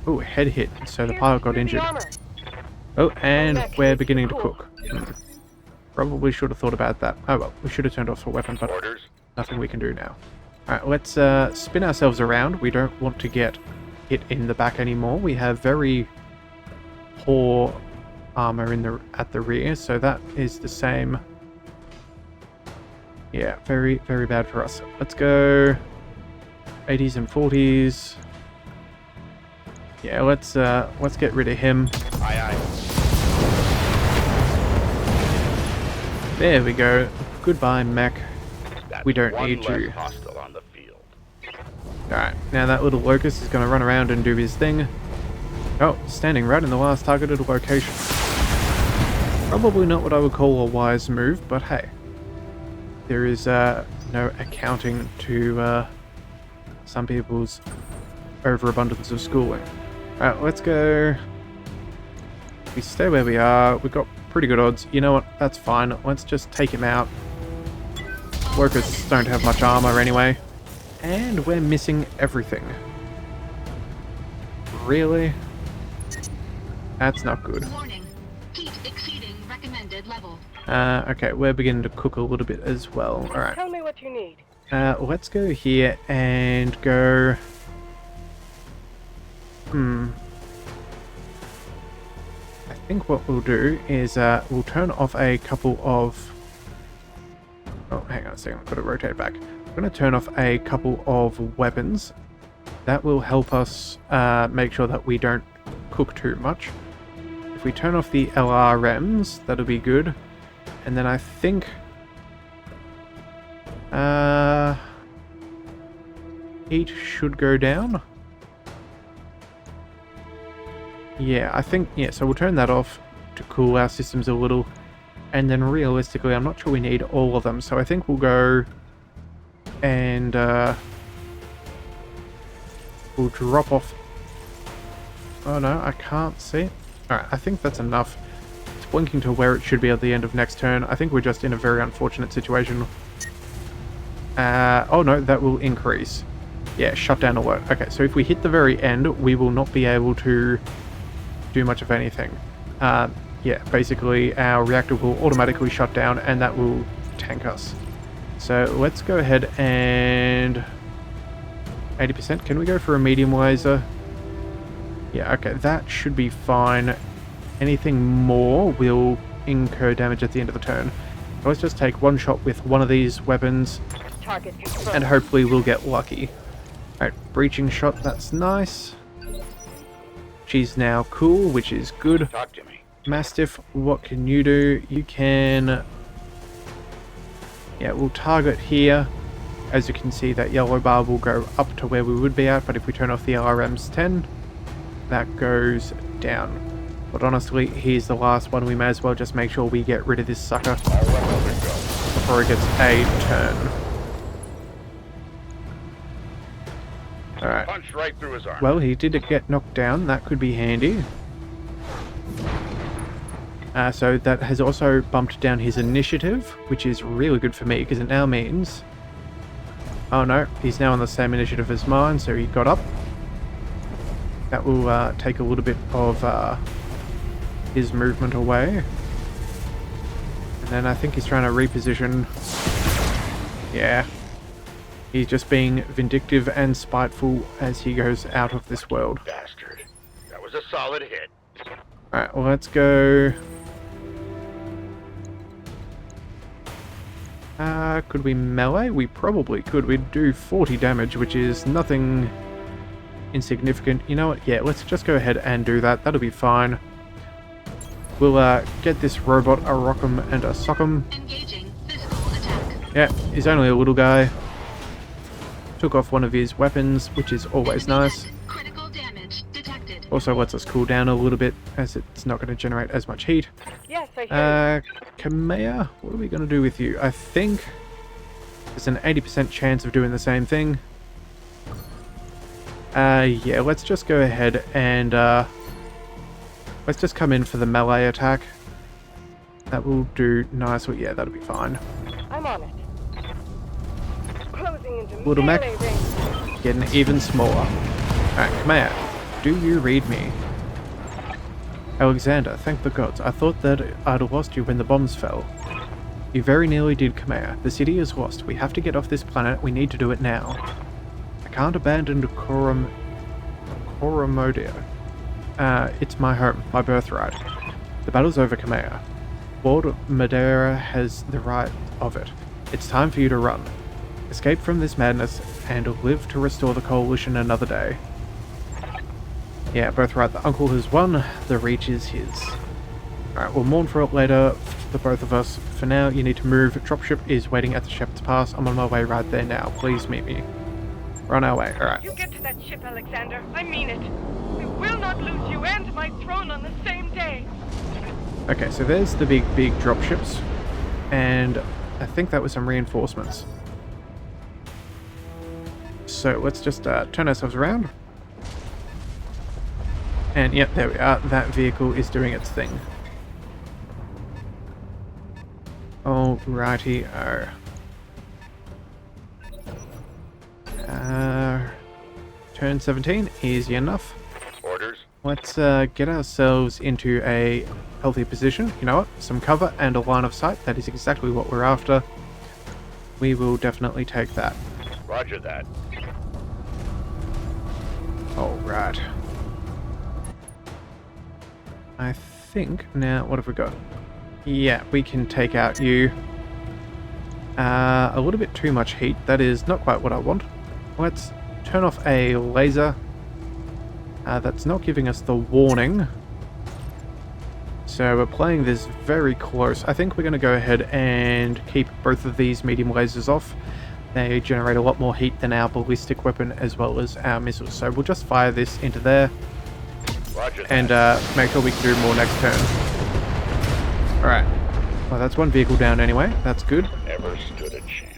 Oh, head hit, so the pilot got injured. Oh, and we're beginning to cook. Probably should have thought about that. Oh well, we should have turned off the weapon, but Orders. nothing we can do now. Alright, let's spin ourselves around. We don't want to get hit in the back anymore. We have very poor armor at the rear, so that is the same. Yeah, very, very bad for us. Let's go 80s and 40s. Yeah, let's get rid of him. Aye, aye. There we go. Goodbye, mech. That's We don't one need less you. hostile on the field. Alright, now that little Locust is going to run around and do his thing. Oh, standing right in the last targeted location. Probably not what I would call a wise move, but hey. There is no accounting to some people's overabundance of schooling. Alright, let's go. We stay where we are. We've got pretty good odds. You know what? That's fine. Let's just take him out. Locusts don't have much armor anyway. And we're missing everything. Really? That's not good. Warning. Heat exceeding recommended level. Okay, we're beginning to cook a little bit as well. Alright. Tell me what you need. Let's go here and go... I think what we'll do is we'll turn off a couple of... Oh, hang on a second, I've got to rotate back. I'm going to turn off a couple of weapons. That will help us make sure that we don't cook too much. If we turn off the LRMs, that'll be good. And then I think... heat should go down. Yeah, I think... Yeah, so we'll turn that off to cool our systems a little. And then realistically, I'm not sure we need all of them. So I think we'll go... And we'll drop off... Oh no, I can't see. Alright, I think that's enough. It's blinking to where it should be at the end of next turn. I think we're just in a very unfortunate situation. Oh no, that will increase. Yeah, shutdown alert. Okay, so if we hit the very end, we will not be able to do much of anything. Yeah, basically our reactor will automatically shut down and that will tank us. So let's go ahead and... 80%, can we go for a medium laser? Yeah, okay, that should be fine. Anything more will incur damage at the end of the turn. So let's just take one shot with one of these weapons Target confirmed. and hopefully we'll get lucky. Alright, breaching shot, that's nice. She's now cool, which is good. Talk to me. Mastiff, what can you do? You can... Yeah, we'll target here. As you can see, that yellow bar will go up to where we would be at, but if we turn off the LRM's 10, that goes down. But honestly, he's the last one. We may as well just make sure we get rid of this sucker before it gets a turn. Alright. Punch right through his arm. Well, he did get knocked down. That could be handy. So that has also bumped down his initiative, which is really good for me, because it now means... Oh no, he's now on the same initiative as mine, so he got up. That will take a little bit of his movement away. And then I think he's trying to reposition. Yeah. He's just being vindictive and spiteful as he goes out of this world. Bastard. That was a solid hit. Alright, well, let's go... could we melee? We probably could. We'd do 40 damage, which is nothing insignificant. You know what? Yeah, let's just go ahead and do that. That'll be fine. We'll get this robot a rock'em and a sock'em. Engaging physical attack. Yeah, he's only a little guy. Took off one of his weapons, which is always nice. Critical damage detected. Also lets us cool down a little bit, as it's not going to generate as much heat. Yes, I hear Kamea, what are we going to do with you? I think there's an 80% chance of doing the same thing. Yeah, let's just go ahead and, let's just come in for the melee attack. That will do nicely. Yeah, that'll be fine. I'm on it. Closing into Little mech. melee range. Getting even smaller. Alright, Kamea, do you read me? Alexander, thank the gods. I thought that I'd lost you when the bombs fell. You very nearly did, Kamea. The city is lost. We have to get off this planet. We need to do it now. I can't abandon Coromodio. It's my home, my birthright. The battle's over, Kamea. Lord Madeira has the right of it. It's time for you to run. Escape from this madness and live to restore the Coalition another day. Yeah, birthright. The uncle has won. The reach is his. Alright, we'll mourn for it later, the both of us. For now, you need to move. Dropship is waiting at the Shepherd's Pass. I'm on my way right there now. Please meet me. We're on our way. Alright. You get to that ship, Alexander. I mean it. We will not lose you and my throne on the same day. Okay, so there's the big dropships. And I think that was some reinforcements. So let's just turn ourselves around. And yep, there we are. That vehicle is doing its thing. Alrighty-o. Turn 17, easy enough. Orders. Let's get ourselves into a healthy position. You know what? Some cover and a line of sight. That is exactly what we're after. We will definitely take that. Roger that. Alright. I think now, what have we got? Yeah, we can take out you. A little bit too much heat. That is not quite what I want. Let's turn off a laser. That's not giving us the warning. So we're playing this very close. I think we're going to go ahead and keep both of these medium lasers off. They generate a lot more heat than our ballistic weapon as well as our missiles. So we'll just fire this into there. Roger that. And make sure we can do more next turn. Alright. Well, that's one vehicle down anyway. That's good. Never stood a chance.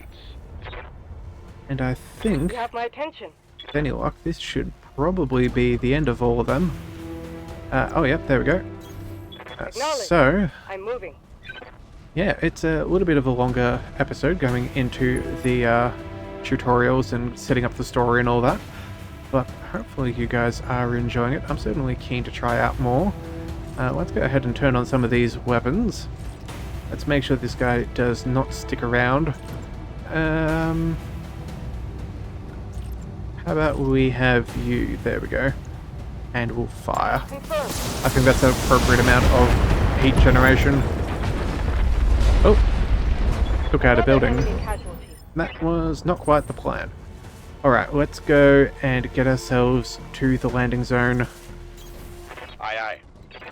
And I think, You have my attention. with any luck, this should probably be the end of all of them. Oh, yep, there we go. So, I'm moving. yeah, it's a little bit of a longer episode going into the tutorials and setting up the story and all that. But hopefully you guys are enjoying it. I'm certainly keen to try out more. Let's go ahead and turn on some of these weapons. Let's make sure this guy does not stick around. How about we have you? There we go. And we'll fire. Confirmed. I think that's an appropriate amount of heat generation. Oh! Took out a building. Enemy casualty. That was not quite the plan. Alright, let's go and get ourselves to the landing zone. Aye, aye.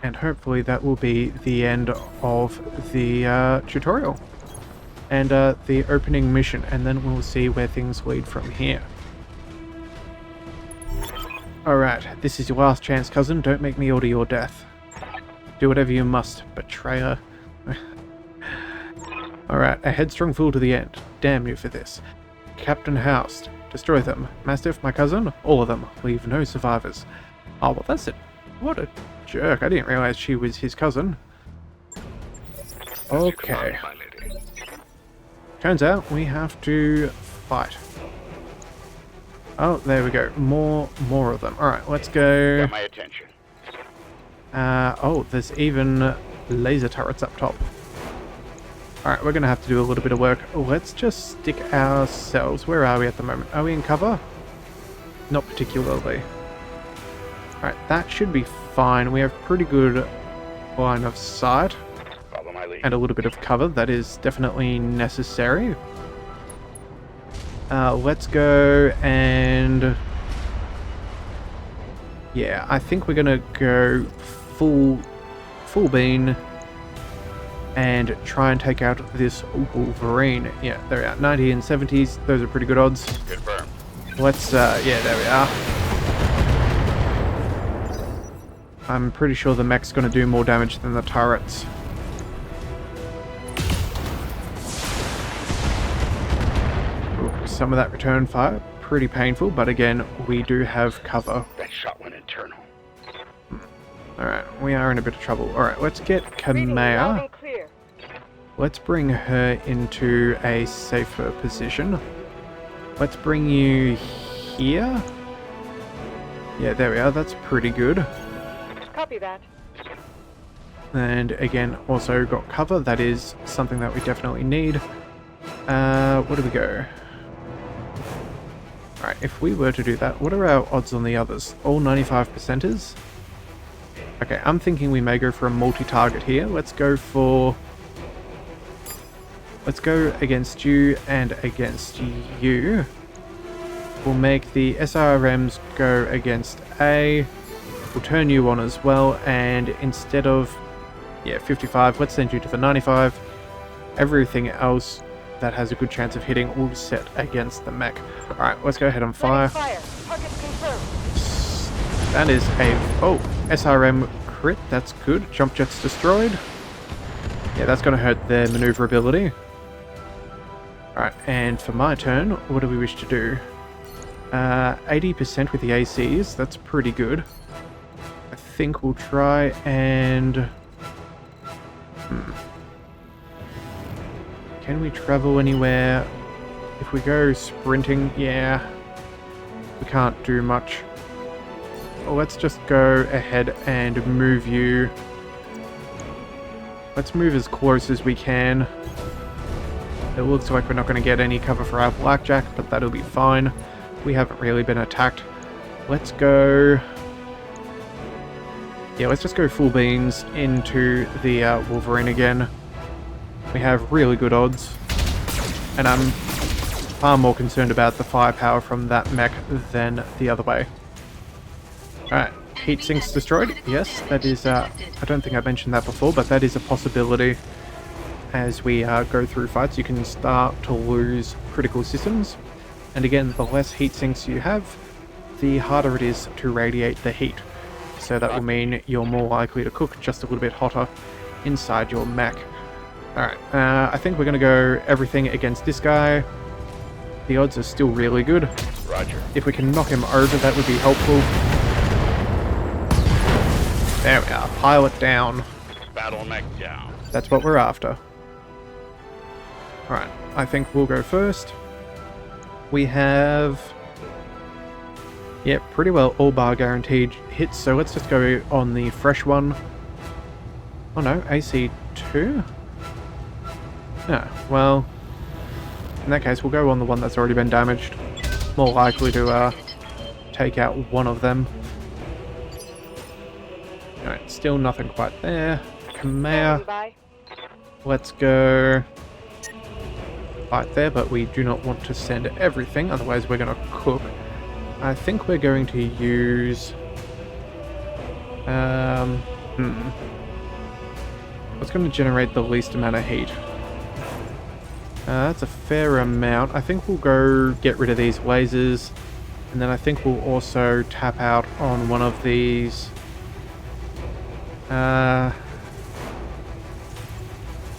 And hopefully that will be the end of the tutorial. And the opening mission, and then we'll see where things lead from here. Alright, this is your last chance, cousin. Don't make me order your death. Do whatever you must, betrayer. Alright, a headstrong fool to the end. Damn you for this. Captain Housed. Destroy them. Mastiff, my cousin, all of them. Leave no survivors. Oh, well, that's it. What a jerk. I didn't realize she was his cousin. Okay. Turns out we have to fight. Oh, there we go. More of them. Alright, let's go. Got my attention. Oh, there's even laser turrets up top. Alright, we're going to have to do a little bit of work. Let's just stick ourselves. Where are we at the moment? Are we in cover? Not particularly. Alright, that should be fine. We have pretty good line of sight. Follow my lead. And a little bit of cover. That is definitely necessary. Let's go and... yeah, I think we're going to go full bean and try and take out this Wolverine. Yeah, there we are. 90 and 70s. Those are pretty good odds. Confirm. Let's, yeah, there we are. I'm pretty sure the mech's going to do more damage than the turrets. Ooh, some of that return fire, pretty painful, but again, we do have cover. That shot went internal. Alright, we are in a bit of trouble. Alright, let's get Reading loud Kamea. and clear. Let's bring her into a safer position. Let's bring you here. Yeah, there we are. That's pretty good. Copy that. And again, also got cover. That is something that we definitely need. Where do we go? Alright, if we were to do that, what are our odds on the others? All 95%ers? Okay, I'm thinking we may go for a multi-target here. Let's go against you and against you. We'll make the SRMs go against A. We'll turn you on as well, and instead of, yeah, 55, let's send you to the 95. Everything else that has a good chance of hitting will set against the mech. Alright, let's go ahead and fire. Fire. Target's confirmed. That is a... oh, SRM crit, that's good. Jump jets destroyed. Yeah, that's going to hurt their maneuverability. Alright, and for my turn, what do we wish to do? 80% with the ACs, that's pretty good. I think we'll try and... Can we travel anywhere? If we go sprinting, yeah, we can't do much. Well, let's just go ahead and move you. Let's move as close as we can. It looks like we're not going to get any cover for our blackjack, but that'll be fine. We haven't really been attacked. Let's go... yeah, let's just go full beans into the Wolverine again. We have really good odds. And I'm far more concerned about the firepower from that mech than the other way. Alright, heat sinks destroyed. Yes, that is, I don't think I mentioned that before, but that is a possibility. As we go through fights, you can start to lose critical systems. And again, the less heat sinks you have, the harder it is to radiate the heat. So that will mean you're more likely to cook just a little bit hotter inside your mech. Alright, I think we're going to go everything against this guy. The odds are still really good. Roger. If we can knock him over, that would be helpful. There we are. Pilot down. Battle mech down. That's what we're after. Alright, I think we'll go first. We have... yeah, pretty well all bar guaranteed hits, so let's just go on the fresh one. Oh no, AC2? Yeah, well... in that case, we'll go on the one that's already been damaged. More likely to take out one of them. Alright, still nothing quite there. Kamea. Bye. Let's go fight there, but we do not want to send everything, otherwise we're going to cook. I think we're going to use... What's going to generate the least amount of heat? That's a fair amount. I think we'll go get rid of these lasers, and then I think we'll also tap out on one of these. Yeah,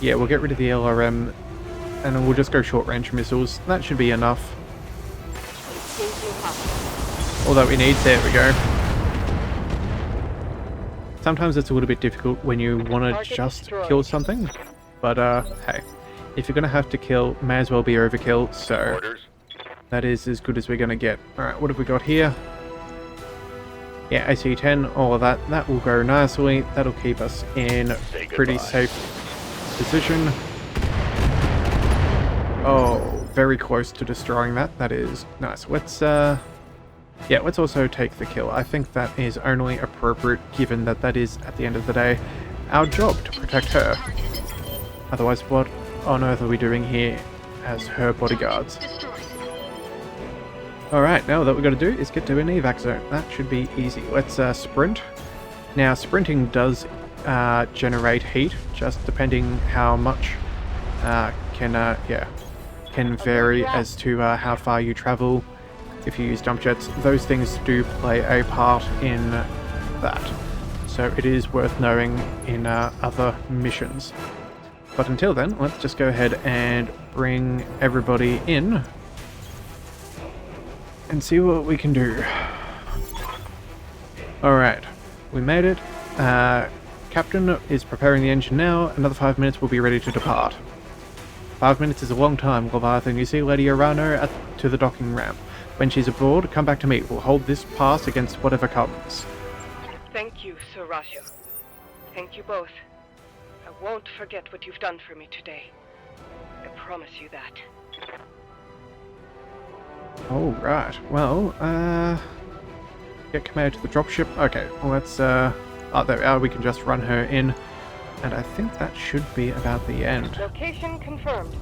we'll get rid of the LRM, and then we'll just go short-range missiles. That should be enough. All that we need. There we go. Sometimes it's a little bit difficult when you want to just kill something, but hey, if you're going to have to kill, may as well be overkill, so that is as good as we're going to get. Alright, what have we got here? Yeah, AC-10, all of that. That will go nicely. That'll keep us in pretty safe position. Oh, very close to destroying that. That is nice. Yeah, let's also take the kill. I think that is only appropriate given that that is, at the end of the day, our job to protect her. Otherwise, what on earth are we doing here as her bodyguards? Alright, now what we've got to do is get to an evac zone. That should be easy. Let's sprint. Now, sprinting does generate heat, just depending how much can vary as to how far you travel. If you use jump jets, those things do play a part in that. So it is worth knowing in other missions. But until then, let's just go ahead and bring everybody in and see what we can do. Alright, we made it. Captain is preparing the engine now. Another 5 minutes, we'll be ready to depart. 5 minutes is a long time, Leviathan. You see Lady Arano to the docking ramp. When she's aboard, come back to me. We'll hold this pass against whatever comes. Thank you, Sir Rasio. Thank you both. I won't forget what you've done for me today. I promise you that. Alright, well, get command to the dropship. Okay, well let's, oh, there we are. We can just run her in. And I think that should be about the end. Location confirmed.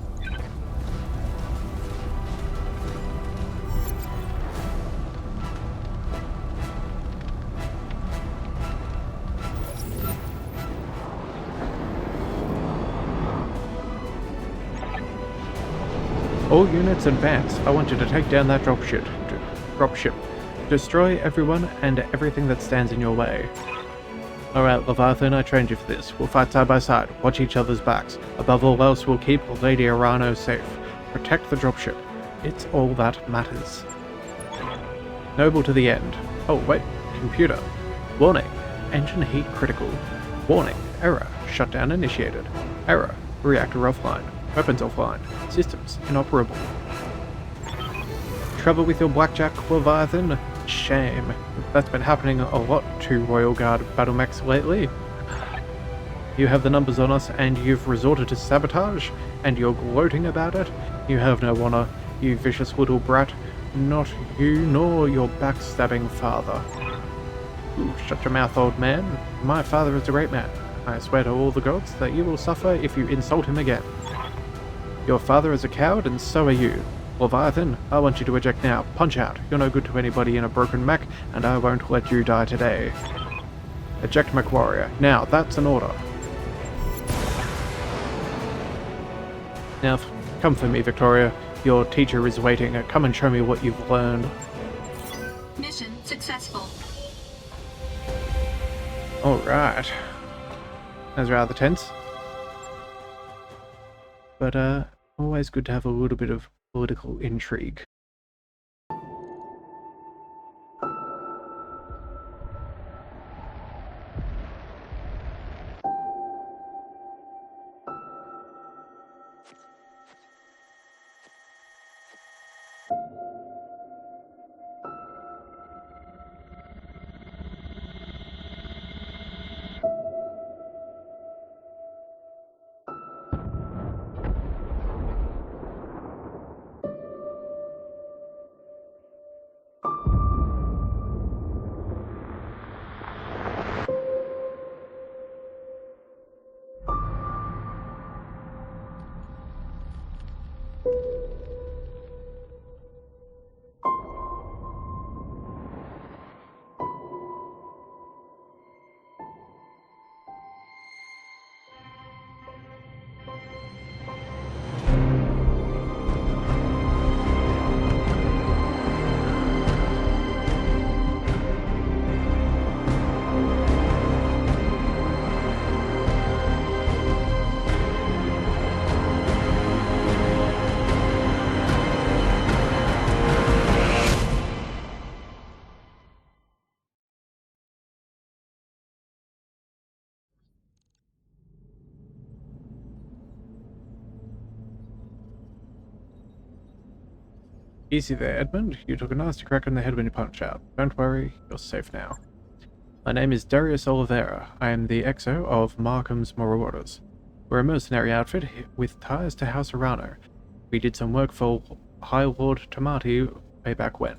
All units advance. I want you to take down that dropship. Destroy everyone and everything that stands in your way. Alright, Leviathan, I trained you for this. We'll fight side by side. Watch each other's backs. Above all else, we'll keep Lady Arano safe. Protect the dropship. It's all that matters. Noble to the end. Oh, wait. Computer. Warning. Engine heat critical. Warning. Error. Shutdown initiated. Error. Reactor offline. Weapons offline. Systems inoperable. Trouble with your blackjack, Leviathan? Shame. That's been happening a lot to Royal Guard battle mechs lately. You have the numbers on us and you've resorted to sabotage, and you're gloating about it? You have no honor, you vicious little brat. Not you, nor your backstabbing father. Ooh, shut your mouth, old man. My father is a great man. I swear to all the gods that you will suffer if you insult him again. Your father is a coward, and so are you. Leviathan, I want you to eject now. Punch out. You're no good to anybody in a broken mech, and I won't let you die today. Eject MechWarrior. Now, that's an order. Now, come for me, Victoria. Your teacher is waiting. Come and show me what you've learned. Mission successful. Alright. That's rather tense. But, always good to have a little bit of political intrigue. Easy there, Edmund. You took a nasty crack on the head when you punched out. Don't worry, you're safe now. My name is Darius Oliveira. I am the XO of Markham's Marauders. We're a mercenary outfit with ties to House Arano. We did some work for High Lord Tomati way back when.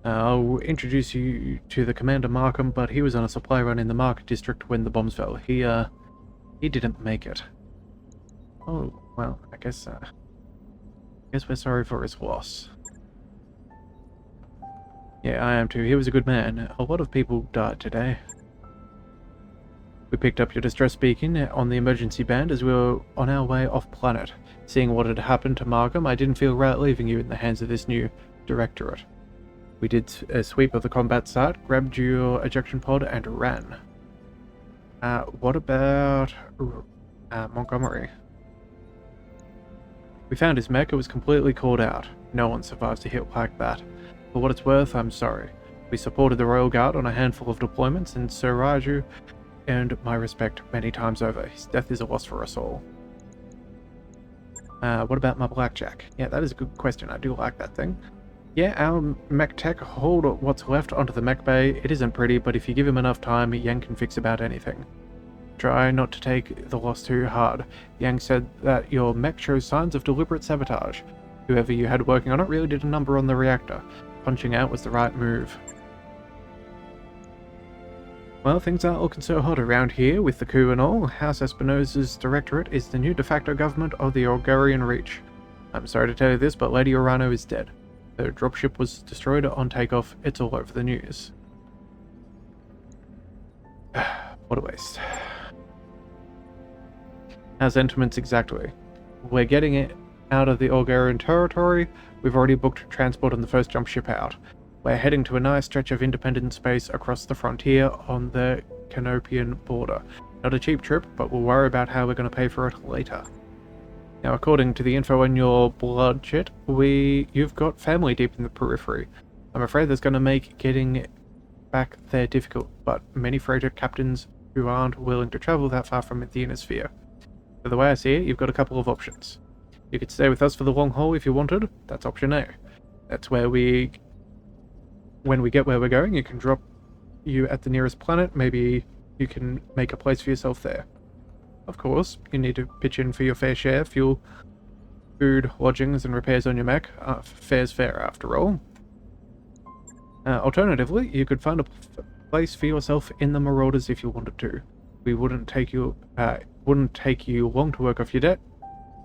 I'll introduce you to the Commander Markham, but he was on a supply run in the Market District when the bombs fell. He didn't make it. Oh, well, I guess we're sorry for his loss. Yeah, I am too. He was a good man. A lot of people died today. We picked up your distress beacon on the emergency band as we were on our way off planet. Seeing what had happened to Markham, I didn't feel right leaving you in the hands of this new directorate. We did a sweep of the combat site, grabbed your ejection pod, and ran. What about Montgomery? We found his mech. It was completely called out. No one survives a hit like that. For what it's worth, I'm sorry. We supported the Royal Guard on a handful of deployments, and Sir Raju earned my respect many times over. His death is a loss for us all. What about my blackjack? Yeah, that is a good question. I do like that thing. Yeah, our mech tech hauled what's left onto the mech bay. It isn't pretty, but if you give him enough time, Yang can fix about anything. Try not to take the loss too hard. Yang said that your mech shows signs of deliberate sabotage. Whoever you had working on it really did a number on the reactor. Punching out was the right move. Well, things aren't looking so hot around here with the coup and all. House Espinosa's directorate is the new de facto government of the Orgarian Reach. I'm sorry to tell you this, but Lady Orano is dead. The dropship was destroyed on takeoff. It's all over the news. What a waste. Our sentiments exactly. We're getting it out of the Orgarian territory. We've already booked transport on the first jump ship out. We're heading to a nice stretch of independent space across the frontier on the Canopian border. Not a cheap trip, but we'll worry about how we're going to pay for it later. Now, according to the info on your blood chit, you've got family deep in the periphery. I'm afraid that's going to make getting back there difficult, but many freighter captains who aren't willing to travel that far from the Ionosphere. So the way I see it, you've got a couple of options. You could stay with us for the long haul if you wanted. That's option A. That's where when we get where we're going, you can drop you at the nearest planet. Maybe you can make a place for yourself there. Of course, you need to pitch in for your fair share, fuel, food, lodgings, and repairs on your mech. Fair's fair, after all. Alternatively, you could find a place for yourself in the Marauders if you wanted to. We wouldn't take you long to work off your debt,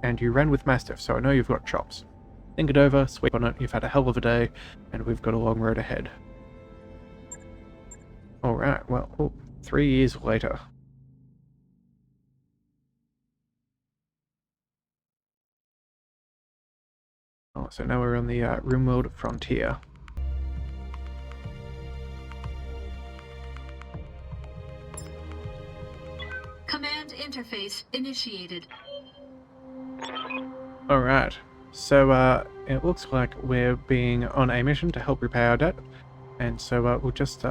and you ran with Mastiff, so I know you've got chops. Think it over, sweep on it, you've had a hell of a day, and we've got a long road ahead. Alright, well, 3 years later. Oh, so now we're on the RimWorld frontier. Command interface initiated. Alright, so it looks like we're being on a mission to help repay our debt, and so we'll just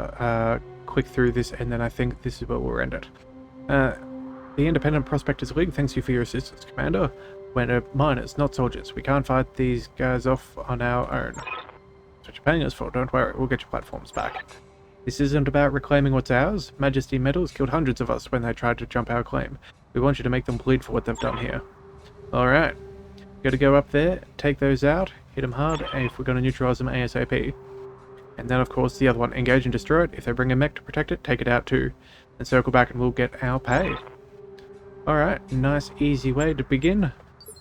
click through this, and then I think this is where we'll end it. The Independent Prospectors League thanks you for your assistance, Commander. We're miners, not soldiers. We can't fight these guys off on our own. That's what you're paying us for, don't worry, we'll get your platforms back. This isn't about reclaiming what's ours. Majesty Metals killed hundreds of us when they tried to jump our claim. We want you to make them bleed for what they've done here. Alright. Gotta go up there, take those out, hit them hard, and if we're gonna neutralize them ASAP. And then of course the other one, engage and destroy it. If they bring a mech to protect it, take it out too. And circle back and we'll get our pay. Alright, nice easy way to begin.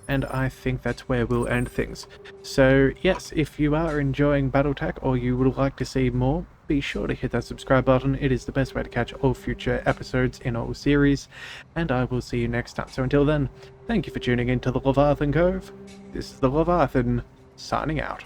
And I think that's where we'll end things. So yes, if you are enjoying Battletech or you would like to see more, be sure to hit that subscribe button. It is the best way to catch all future episodes in our series, and I will see you next time. So until then, thank you for tuning in to the Leviathan Cove. This is the Leviathan, signing out.